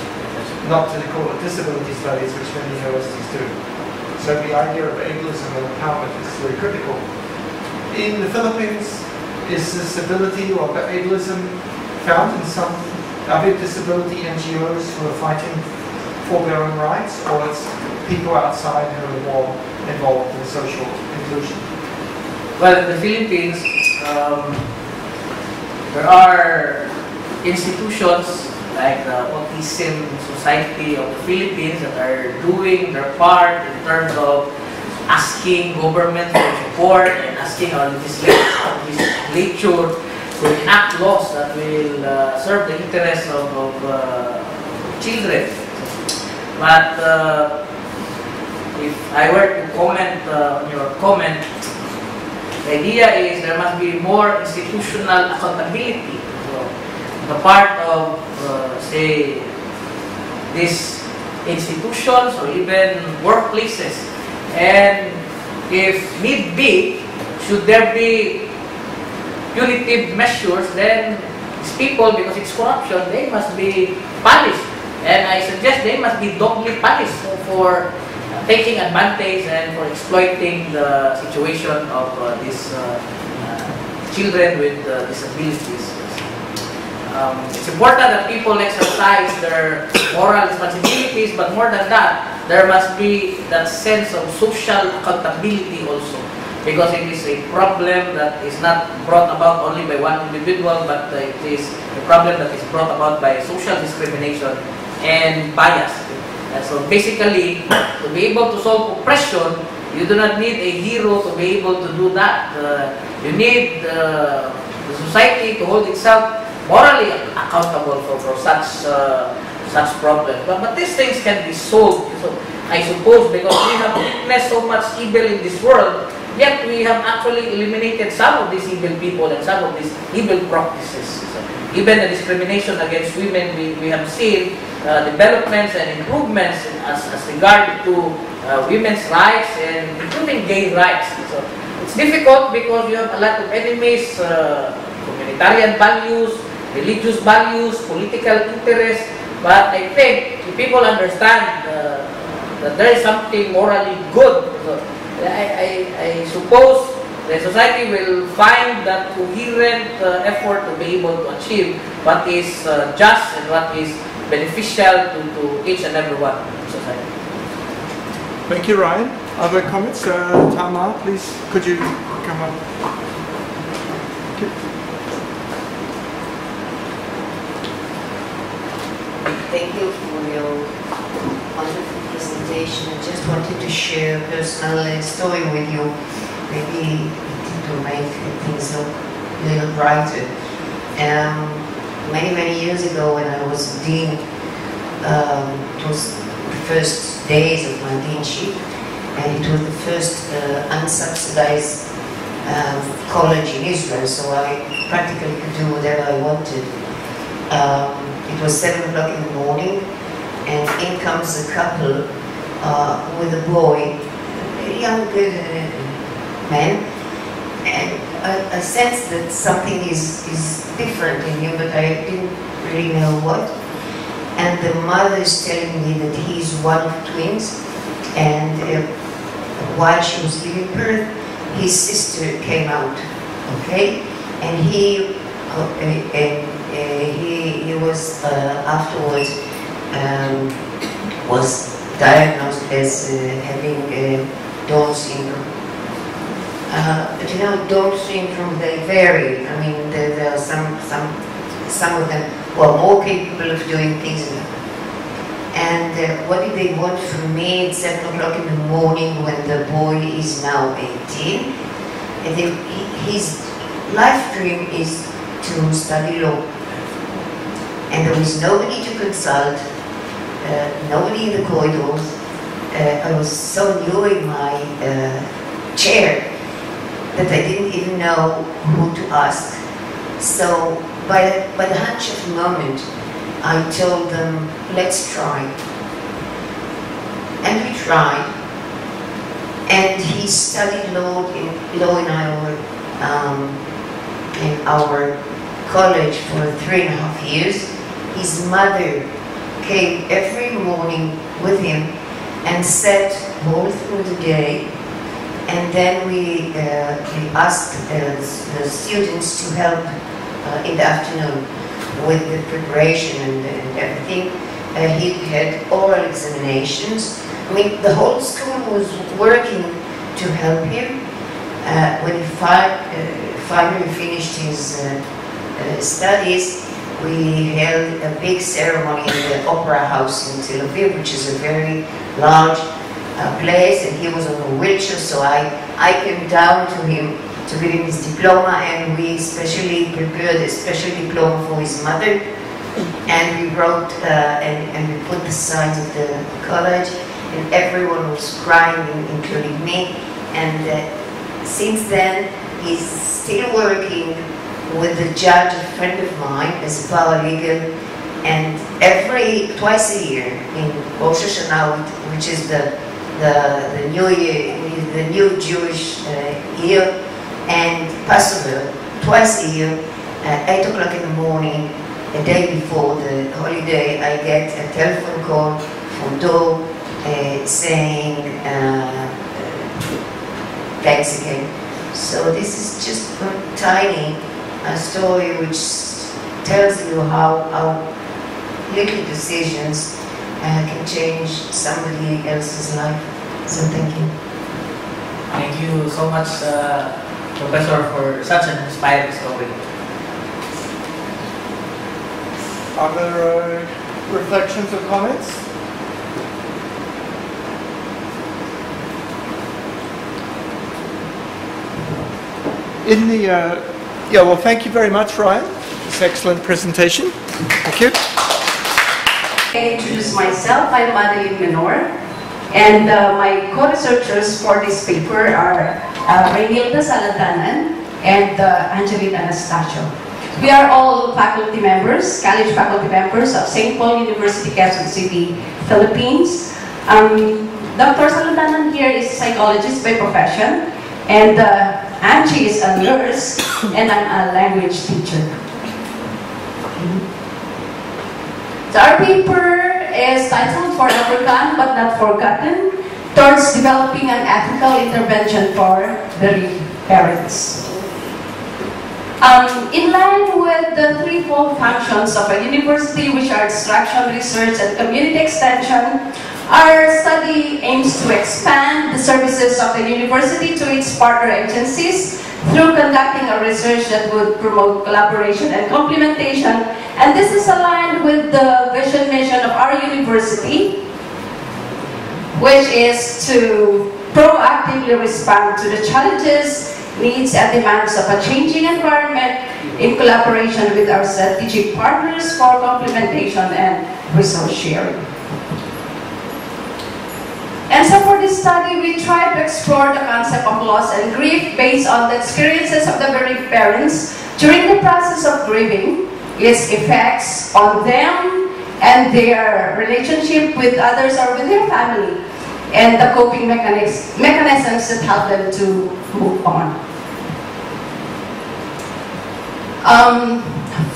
not to call it disability studies, which many universities do. So the idea of ableism and empowerment is very critical. In the Philippines, is this ability or ableism found in some other disability NGOs who are fighting for their own rights, or it's people outside who are more involved in social inclusion? Well, in the Philippines, there are institutions like the Autism Society of the Philippines that are doing their part in terms of asking government for support and asking our legislature to enact laws that will serve the interests of children. But if I were to comment on your comment, the idea is there must be more institutional accountability. So, the part of, say, these institutions or even workplaces. And if need be, should there be punitive measures, then these people, because it's corruption, they must be punished. And I suggest they must be doubly punished for taking advantage and for exploiting the situation of these children with disabilities. It's important that people exercise their moral responsibilities, but more than that, there must be that sense of social accountability also. Because it is a problem that is not brought about only by one individual, but it is a problem that is brought about by social discrimination and bias. And so basically, to be able to solve oppression, you do not need a hero to be able to do that. You need the society to hold itself morally accountable for such problems. But these things can be solved, so I suppose, because we have witnessed so much evil in this world, yet we have actually eliminated some of these evil people and some of these evil practices. So even the discrimination against women, we have seen developments and improvements as regard to women's rights and including gay rights. So it's difficult because you have a lot of enemies, humanitarian values, religious values, political interests. But I think if people understand that there is something morally good, so I suppose the society will find that coherent effort to be able to achieve what is just and what is beneficial to each and every one in society. Thank you, Ryan. Other comments? Tama, please, could you come up? Thank you. Thank you for your wonderful presentation. I just wanted to share a personal story with you. Maybe to make things look a little brighter. Many years ago when I was dean, it was the first days of my deanship, and it was the first unsubsidized college in Israel, so I practically could do whatever I wanted. It was 7 o'clock in the morning, and in comes a couple with a boy younger man, and I sensed that something is different in him, but I didn't really know what. And the mother is telling me that he's one of twins, and while she was giving birth, his sister came out, okay? And he was afterwards was diagnosed as having Down syndrome. But you know, Down syndrome, they vary. I mean, there are some of them who are more capable of doing things. And what did they want from me at 7 o'clock in the morning when the boy is now 18? And his life dream is to study law. And there was nobody to consult, nobody in the corridors. I was so new in my chair that I didn't even know who to ask. So by the hunch of the moment, I told them, let's try. And we tried. And he studied law in our college for 3.5 years. His mother came every morning with him and sat all through the day. And then we asked the students to help in the afternoon with the preparation and everything. He had oral examinations. I mean, the whole school was working to help him. When he finally finished his studies, we held a big ceremony in the Opera House in Tel Aviv, which is a very large place, and he was on a wheelchair, so I came down to him to give him his diploma, and we specially prepared a special diploma for his mother, and we wrote and we put the signs of the college, and everyone was crying, including me. And since then, he's still working with the judge, a friend of mine, as a paralegal, and twice a year in Rosh Hashanah, which is the new year, the new Jewish year, and Passover, twice a year, at 8 o'clock in the morning, a day before the holiday, I get a telephone call from Do saying thanks again. So this is just a tiny story which tells you how little decisions can change somebody else's life. So thank you. Thank you so much, Professor, for such an inspiring story. Other reflections or comments? In the yeah, well, thank you very much, Ryan. It's an excellent presentation. Thank you. I introduce myself. I'm Angeline Menor, and my co-researchers for this paper are Reynilda Salandanan and Angeline Anastacio. We are all faculty members, college faculty members of St. Paul University, Quezon City, Philippines. Dr. Salandanan here is a psychologist by profession, and Angie is a nurse, and I'm a language teacher. So our paper is titled For African but Not Forgotten, Towards Developing an Ethical Intervention for Bereaved Parents. In line with the threefold functions of a university, which are instruction, research, and community extension, our study aims to expand the services of the university to its partner agencies through conducting a research that would promote collaboration and complementation. And this is aligned with the vision mission of our university, which is to proactively respond to the challenges, needs, and demands of a changing environment in collaboration with our strategic partners for complementation and resource sharing. And so for this study, we try to explore the concept of loss and grief based on the experiences of the bereaved parents during the process of grieving, its effects on them and their relationship with others or with their family. and the coping mechanisms that help them to move on.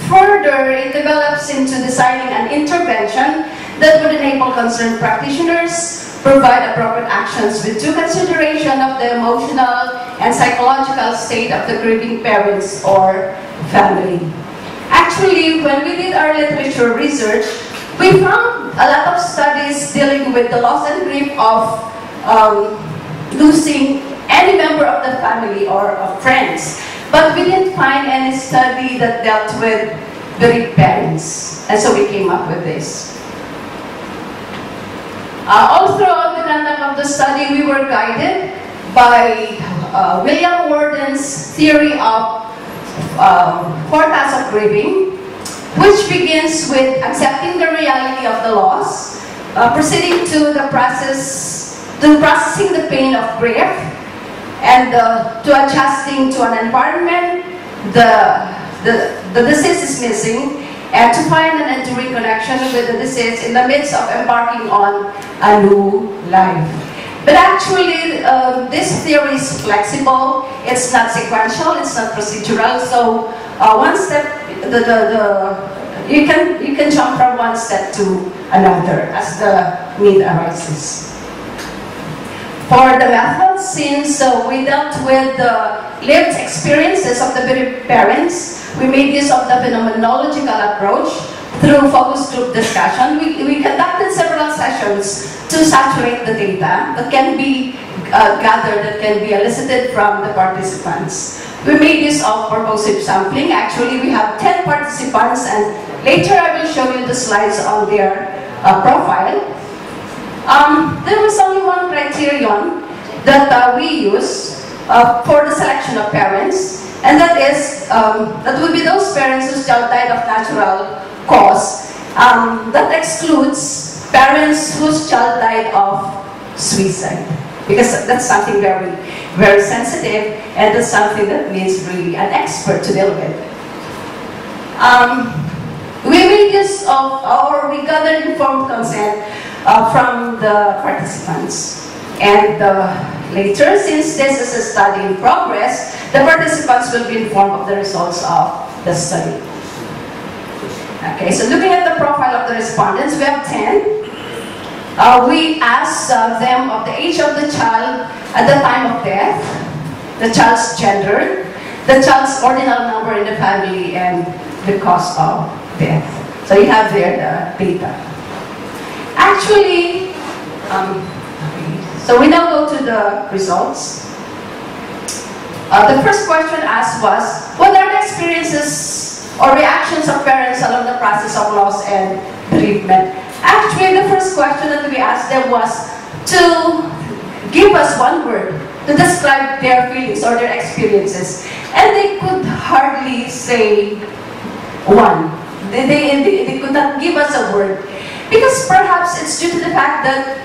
Further, it develops into designing an intervention that would enable concerned practitioners provide appropriate actions with due consideration of the emotional and psychological state of the grieving parents or family. Actually, when we did our literature research, we found a lot of studies dealing with the loss and grief of losing any member of the family or of friends. But we didn't find any study that dealt with bereaved parents. And so we came up with this. All throughout the conduct of the study, we were guided by William Worden's theory of 4 tasks of grieving, which begins with accepting the reality of the loss, proceeding to the processing the pain of grief, and to adjusting to an environment the deceased is missing, and to find an enduring connection with the deceased in the midst of embarking on a new life. But actually, this theory is flexible. It's not sequential. It's not procedural. So one step, you can jump from one step to another as the need arises. For the method, since we dealt with the lived experiences of the bereaved parents, we made use of the phenomenological approach through focus group discussion. We conducted several sessions to saturate the data that can be gathered, that can be elicited from the participants. We made use of purposive sampling. Actually, we have 10 participants, and later I will show you the slides on their profile. There was only one criterion that we use for the selection of parents, and that is that would be those parents whose child died of natural cause. That excludes parents whose child died of suicide, because that's something very, very sensitive, and that's something that needs really an expert to deal with. We made use of, or we gathered informed consent from the participants. And later, since this is a study in progress, the participants will be informed of the results of the study. Okay, so looking at the profile of the respondents, we have 10. We asked them of the age of the child at the time of death, the child's gender, the child's ordinal number in the family, and the cause of death. So you have there the data. Actually, so we now go to the results. The first question asked was, what are the experiences or reactions of parents along the process of loss and bereavement? Actually, the first question that we asked them was to give us one word to describe their feelings or their experiences. And they could hardly say one. They could not give us a word. Because perhaps it's due to the fact that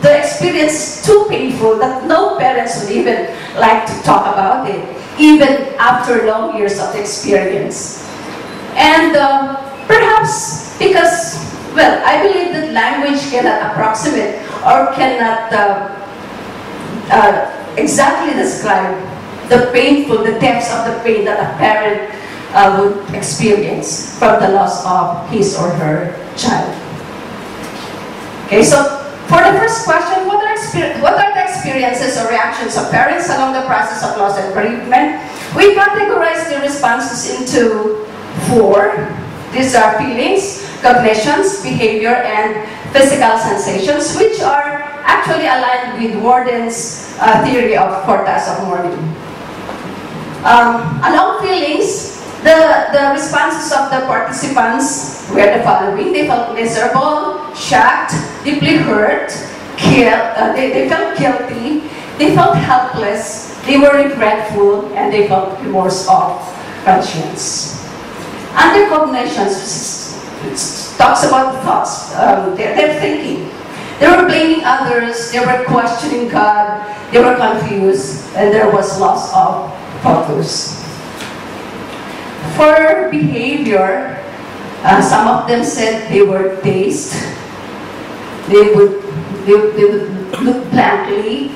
the experience is too painful that no parents would even like to talk about it, even after long years of experience. And perhaps because, well, I believe that language cannot approximate or cannot exactly describe the painful, the depths of the pain that a parent would experience from the loss of his or her child. Okay, so for the first question, what are the experiences or reactions of parents along the process of loss and bereavement? We categorize the responses into 4. These are feelings, cognitions, behavior, and physical sensations, which are actually aligned with Worden's theory of 4 tasks of mourning. Along feelings, the responses of the participants were the following. They felt miserable, shocked, deeply hurt, they felt guilty, they felt helpless, they were regretful, and they felt remorse of conscience. Under cognitions, talks about thoughts, they're thinking. They were blaming others, they were questioning God, they were confused, and there was loss of focus. For behavior, some of them said they were dazed. They would they would look blankly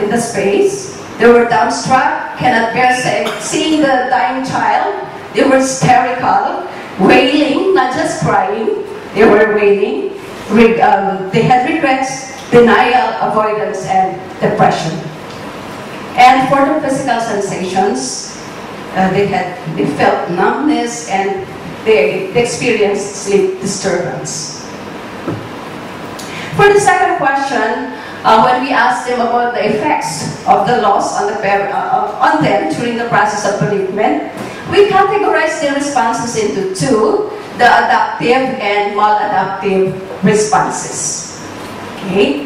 in the space. They were dumbstruck, cannot bear seeing the dying child. They were hysterical, wailing, not just crying. They were wailing. They had regrets, denial, avoidance, and depression. And for the physical sensations, they felt numbness and they experienced sleep disturbance. For the second question, when we asked them about the effects of the loss on them during the process of bereavement, we categorized their responses into two: the adaptive and maladaptive responses. Okay?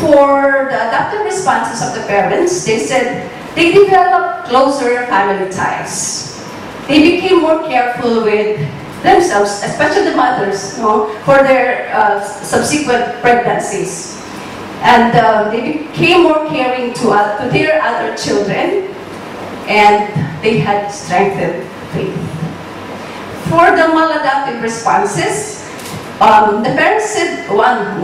For the adaptive responses of the parents, they said they developed closer family ties. They became more careful with themselves, especially the mothers, for their subsequent pregnancies. And they became more caring to their other children, and they had strengthened faith. For the maladaptive responses, the parents said,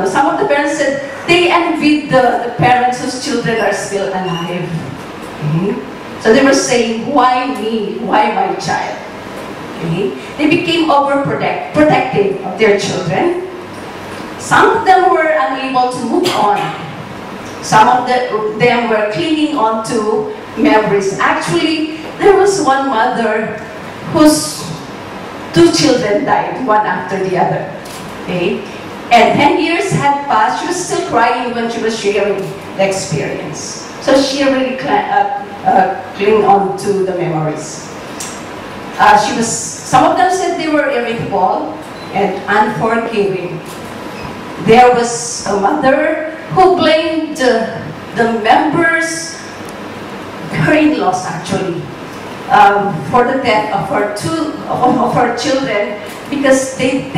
some of the parents said they envied the parents whose children are still alive. So they were saying, why me? Why my child? Okay. They became overprotective of their children. Some of them were unable to move on. Some of them were clinging on to memories. Actually, there was one mother whose two children died, one after the other. Okay? And 10 years had passed. She was still crying when she was sharing the experience. So she really clung on to the memories. Some of them said they were irritable and unforgiving. There was a mother who blamed the members, her in-laws actually, for the death of her children because they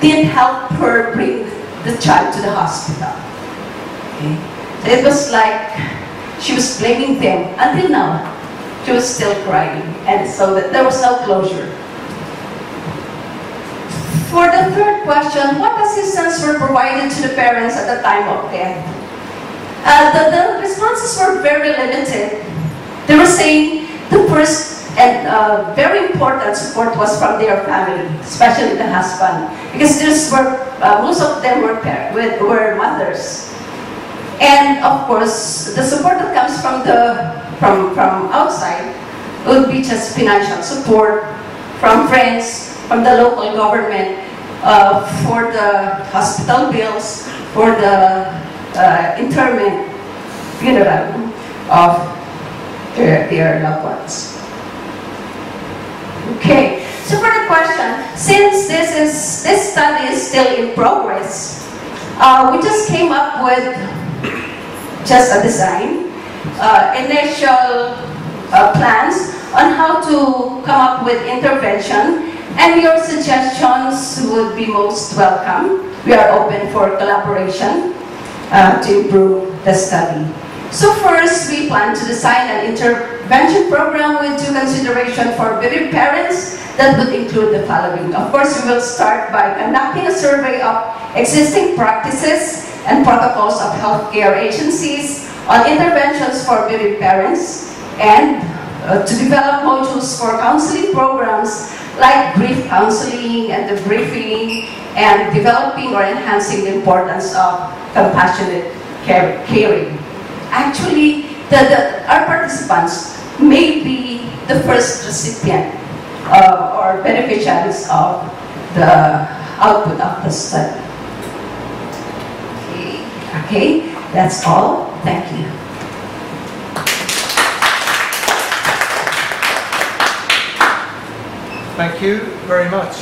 didn't help her bring the child to the hospital. Okay? So it was like she was blaming them. Until now, she was still crying, and so there was no closure. For the third question, what assistance were provided to the parents at the time of death? The responses were very limited. They were saying the first and very important support was from their family, especially the husband, because most of them were mothers. And of course, the support that comes from outside would be just financial support from friends, from the local government, for the hospital bills, for the interment, funeral of their loved ones. Okay, so for the question, since this study is still in progress, we just came up with just a design, initial plans on how to come up with intervention, and your suggestions would be most welcome. We are open for collaboration to improve the study. So first, we plan to design an intervention program with due consideration for bereaved parents that would include the following. Of course, we will start by conducting a survey of existing practices and protocols of healthcare agencies on interventions for bereaved parents, and to develop modules for counseling programs like grief counseling and debriefing, and developing or enhancing the importance of compassionate caring. Actually, our participants may be the first recipient or beneficiaries of the output of the study. Okay, that's all. Thank you. Thank you very much.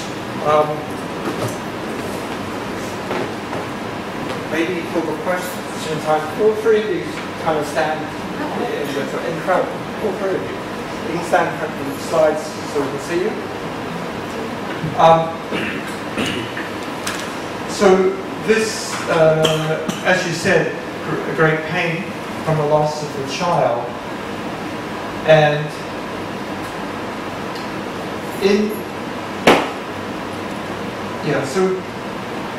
Maybe for the question time, all three of you kind of stand in front. All three of you. You can stand in front of the slides so we can see you. So this, as you said, a great pain from the loss of the child, and so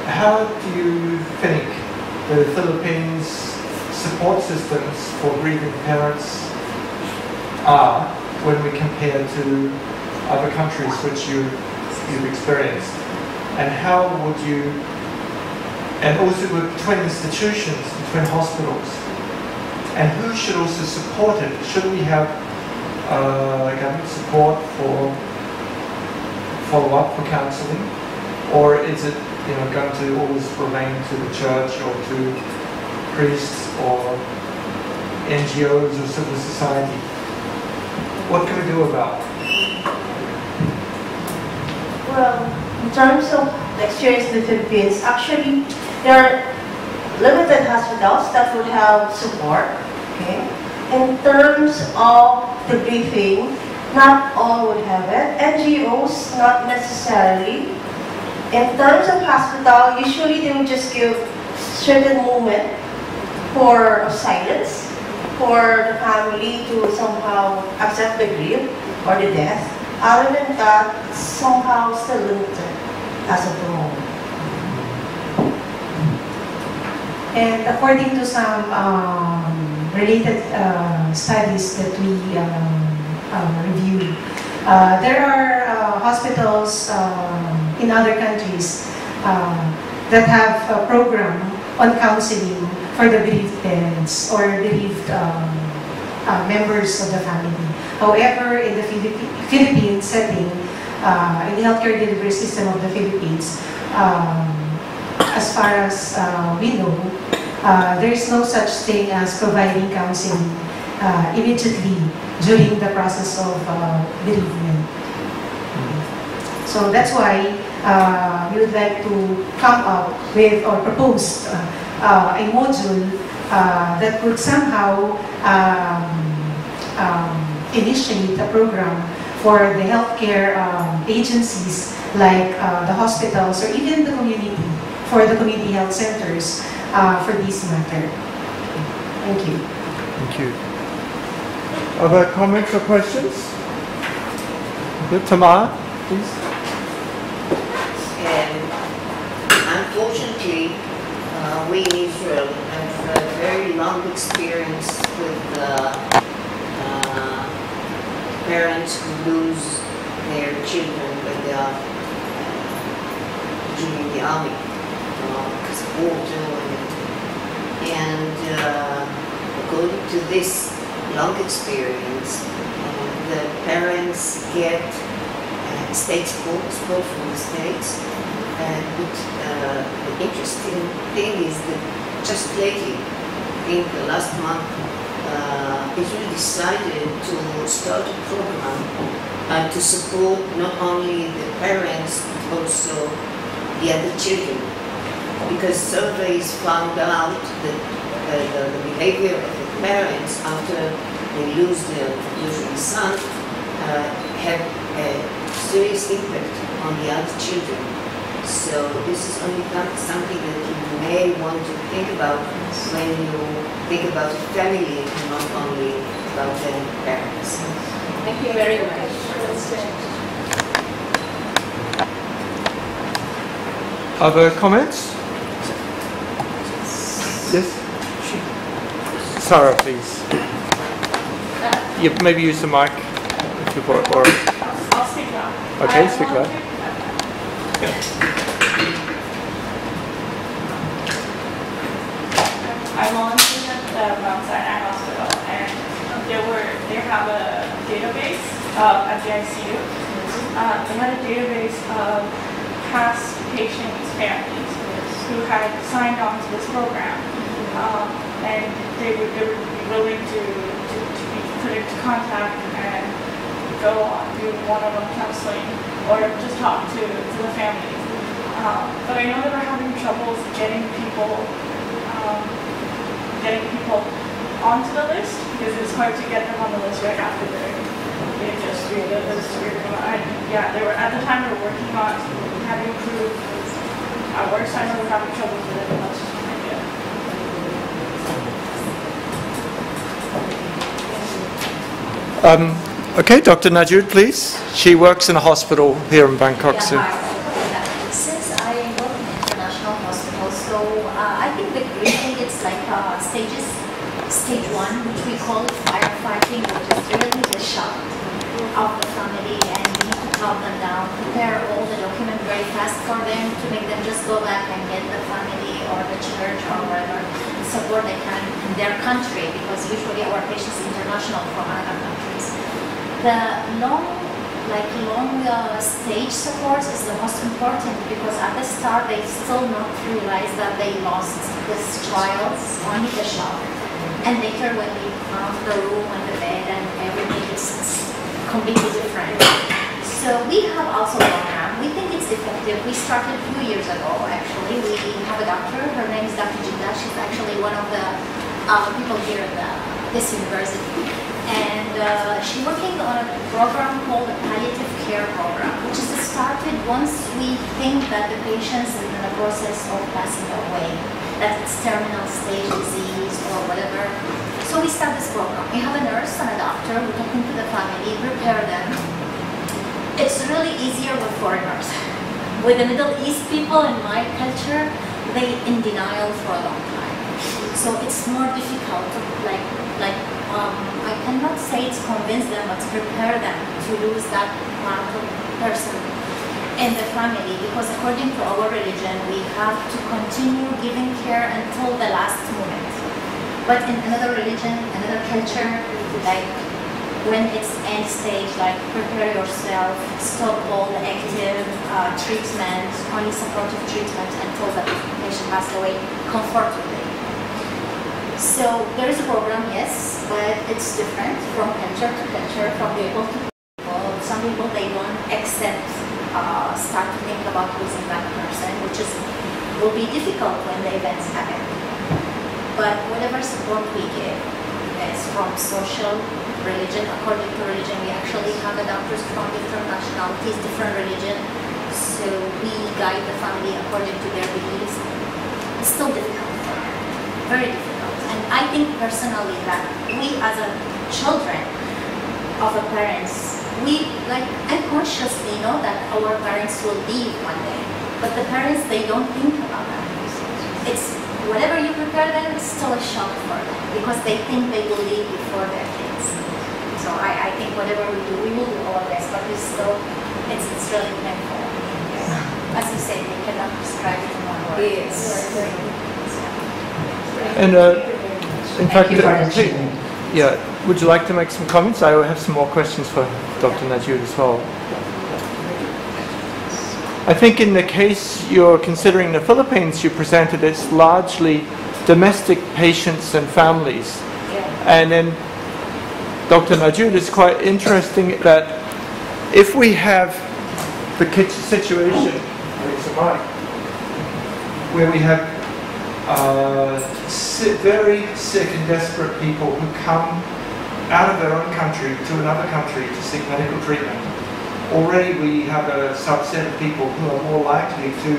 how do you think the Philippines support systems for grieving parents are when we compare to other countries which you've experienced? And how would you, and also with between institutions, between hospitals, and who should also support it? Should we have government support for follow-up, for counselling, or is it going to always remain to the church or to priests or NGOs or civil society? What can we do about it? Well, in terms of the experience in the Philippines, actually there are limited hospitals that would have support. Okay. In terms of the briefing, not all would have it. NGOs, not necessarily. In terms of hospital, usually they would just give certain moment of silence for the family to somehow accept the grief or the death. Other than that, somehow still limited as of the moment. And according to some related studies that we reviewed, there are hospitals in other countries that have a program on counseling for the bereaved parents or bereaved members of the family. However, in the Philippine setting, in the healthcare delivery system of the Philippines, as far as we know, there is no such thing as providing counseling immediately during the process of bereavement. So that's why we would like to come up with or propose a module that would somehow initiate a program for the healthcare agencies like the hospitals or even the community, for the community health centers for this matter. Thank you. Thank you. Other comments or questions? Good. Tamara, please. Unfortunately, we in Israel have a very long experience with parents who lose their children when they are joining the army because of water. And according to this long experience, the parents get state support from the states. But the interesting thing is that just lately, I think last month, Israel decided to start a program to support not only the parents but also the other children. Because surveys found out that the behavior of the parents after they lose their usual son have a serious impact on the other children. So this is only something that you may want to think about when you think about family and not only about the parents. Thank you very much. Other comments? Yes? Sarah, please. Maybe use the mic if you want, or... I'll speak loud. Okay, speak loud. I volunteered at the Mount Sinai Hospital, and they have a database at the ICU. They had a database of past patients' families who had signed on to this program, and they would be willing to be put into contact and go on do one-on-one counseling or just talk to the families. But I know that we're having troubles getting people onto the list because it's hard to get them on the list right after they just read the list. Yeah, they were at the time we were working on having improved our work, so I know we're having trouble with it. That's just an idea. Okay, Dr. Najud, please. She works in a hospital here in Bangkok. Yeah, since I work in international hospitals, so I think the grief stage 1, which we call firefighting, which is really the shock of the family, and we need to calm them down, prepare all the documents very fast for them to make them just go back and get the family or the church or whatever support they can in their country, because usually our patients are international from other countries. The long stage support is the most important, because at the start they still not realize that they lost this child, only the shock. And later when we found the room and the bed and everything is completely different. So we have also a program. We think it's effective. We started a few years ago, actually. We have a doctor. Her name is Dr. Jinda. She's actually one of the people here at this university. And she's working on a program called the Palliative Care Program, which is started once we think that the patient is in the process of passing away, that it's terminal stage disease or whatever. So we start this program. We have a nurse and a doctor. We're talking to the family, prepare them. It's really easier with foreigners. With the Middle East people in my culture, they in denial for a long time. So it's more difficult to I cannot say it's convince them, but prepare them to lose that part of person in the family, because according to our religion, we have to continue giving care until the last moment. But in another religion, another culture, like when it's end stage, like prepare yourself, stop all the active treatment, only supportive treatment until the patient passes away comfortably. So there is a program, yes, but it's different from culture to culture, from people to people. Some people, they don't accept, start to think about losing that person, which will be difficult when the events happen. But whatever support we give is from social, religion. According to religion, we actually have the doctors from different nationalities, different religion. So we guide the family according to their beliefs. It's still difficult for them, very difficult. And I think personally that we as a children of the parents, we unconsciously know that our parents will leave one day. But the parents, they don't think about that. It's whatever you prepare them, it's still a shock for them because they think they will leave before their kids. So I think whatever we do, we will do all this, but it's still, it's really painful. As you said, we cannot describe it in one word. Yes. And in fact, would you like to make some comments? I will have some more questions for Dr. Najud as well. I think in the case you're considering the Philippines, you presented it's largely domestic patients and families. And then Dr. Najud, is quite interesting that if we have the situation where we have very sick and desperate people who come out of their own country to another country to seek medical treatment, already we have a subset of people who are more likely to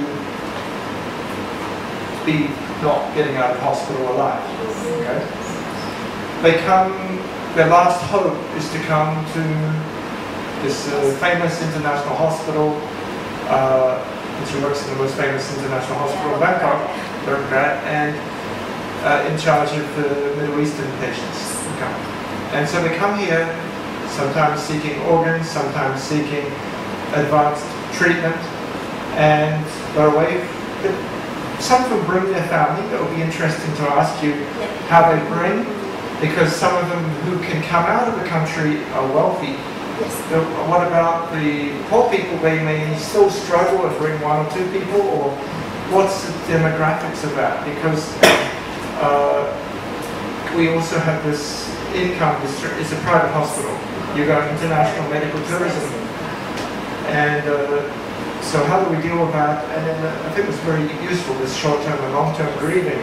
be not getting out of hospital alive. Okay? They come, their last hope is to come to this famous international hospital, which works in the most famous international hospital in Bangkok, and in charge of the Middle Eastern patients. And so they come here, sometimes seeking organs, sometimes seeking advanced treatment, and they're away. Some of them bring their family. That would be interesting to ask you how they bring, because some of them who can come out of the country are wealthy. What about the poor people? They may still struggle and bring one or two people, or what's the demographics of that? Because we also have this income. It's a private hospital. You got international medical tourism, and so how do we deal with that? And then I think it's very useful, this short-term and long-term grieving.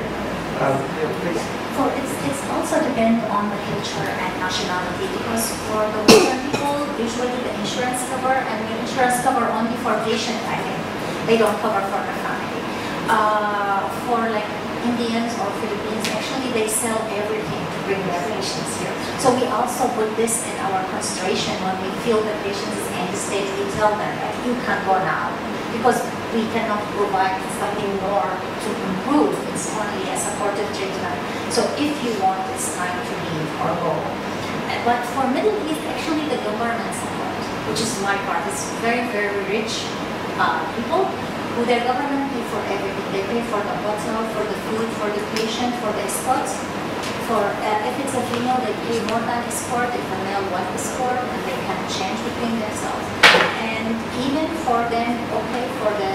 So it's also depend on the culture and nationality, because for the Western people, usually the insurance cover, and the insurance cover only for patient, I think. They don't cover for the family. For like Indians or Philippines, actually they sell everything to bring their patients here. So we also put this in our consideration when we feel the patient is in the state. We tell them that you can go now, because we cannot provide something more to improve. It's only a supportive treatment. So if you want, it's time to leave or go. But for Middle East, actually the government support, which is my part, is very, very rich people who their government pay for everything. They pay for the hotel, for the food, for the patient, for the escort. For if it's a female, they pay more than escort. If a male, one escort, and they can change between themselves. And even for them, okay, for the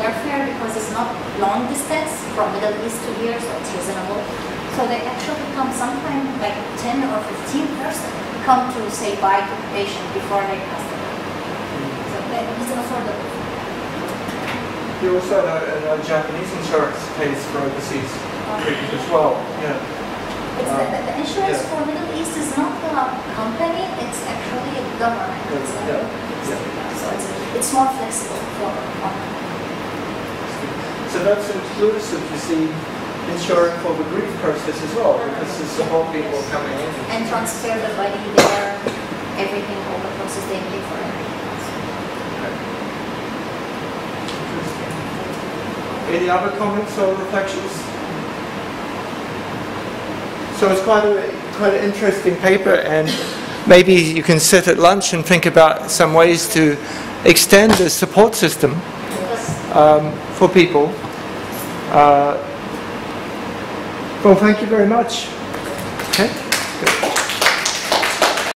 airfare, because it's not long distance from Middle East to here, so it's reasonable. So they actually come sometimes like 10 or 15 person come to say bye to the patient before they pass away. So it's affordable. You also know Japanese insurance pays for overseas treatment as well. Yeah. It's the insurance for Middle East is not a company, it's actually a government. So it's more flexible for one. So that's inclusive, you see, insuring for the grief process as well, because there's support people coming in. And transfer the body there, everything, all the process, they pay for everything else. Any other comments or reflections? So it's quite an interesting paper, and maybe you can sit at lunch and think about some ways to extend the support system for people. Well, thank you very much. Okay.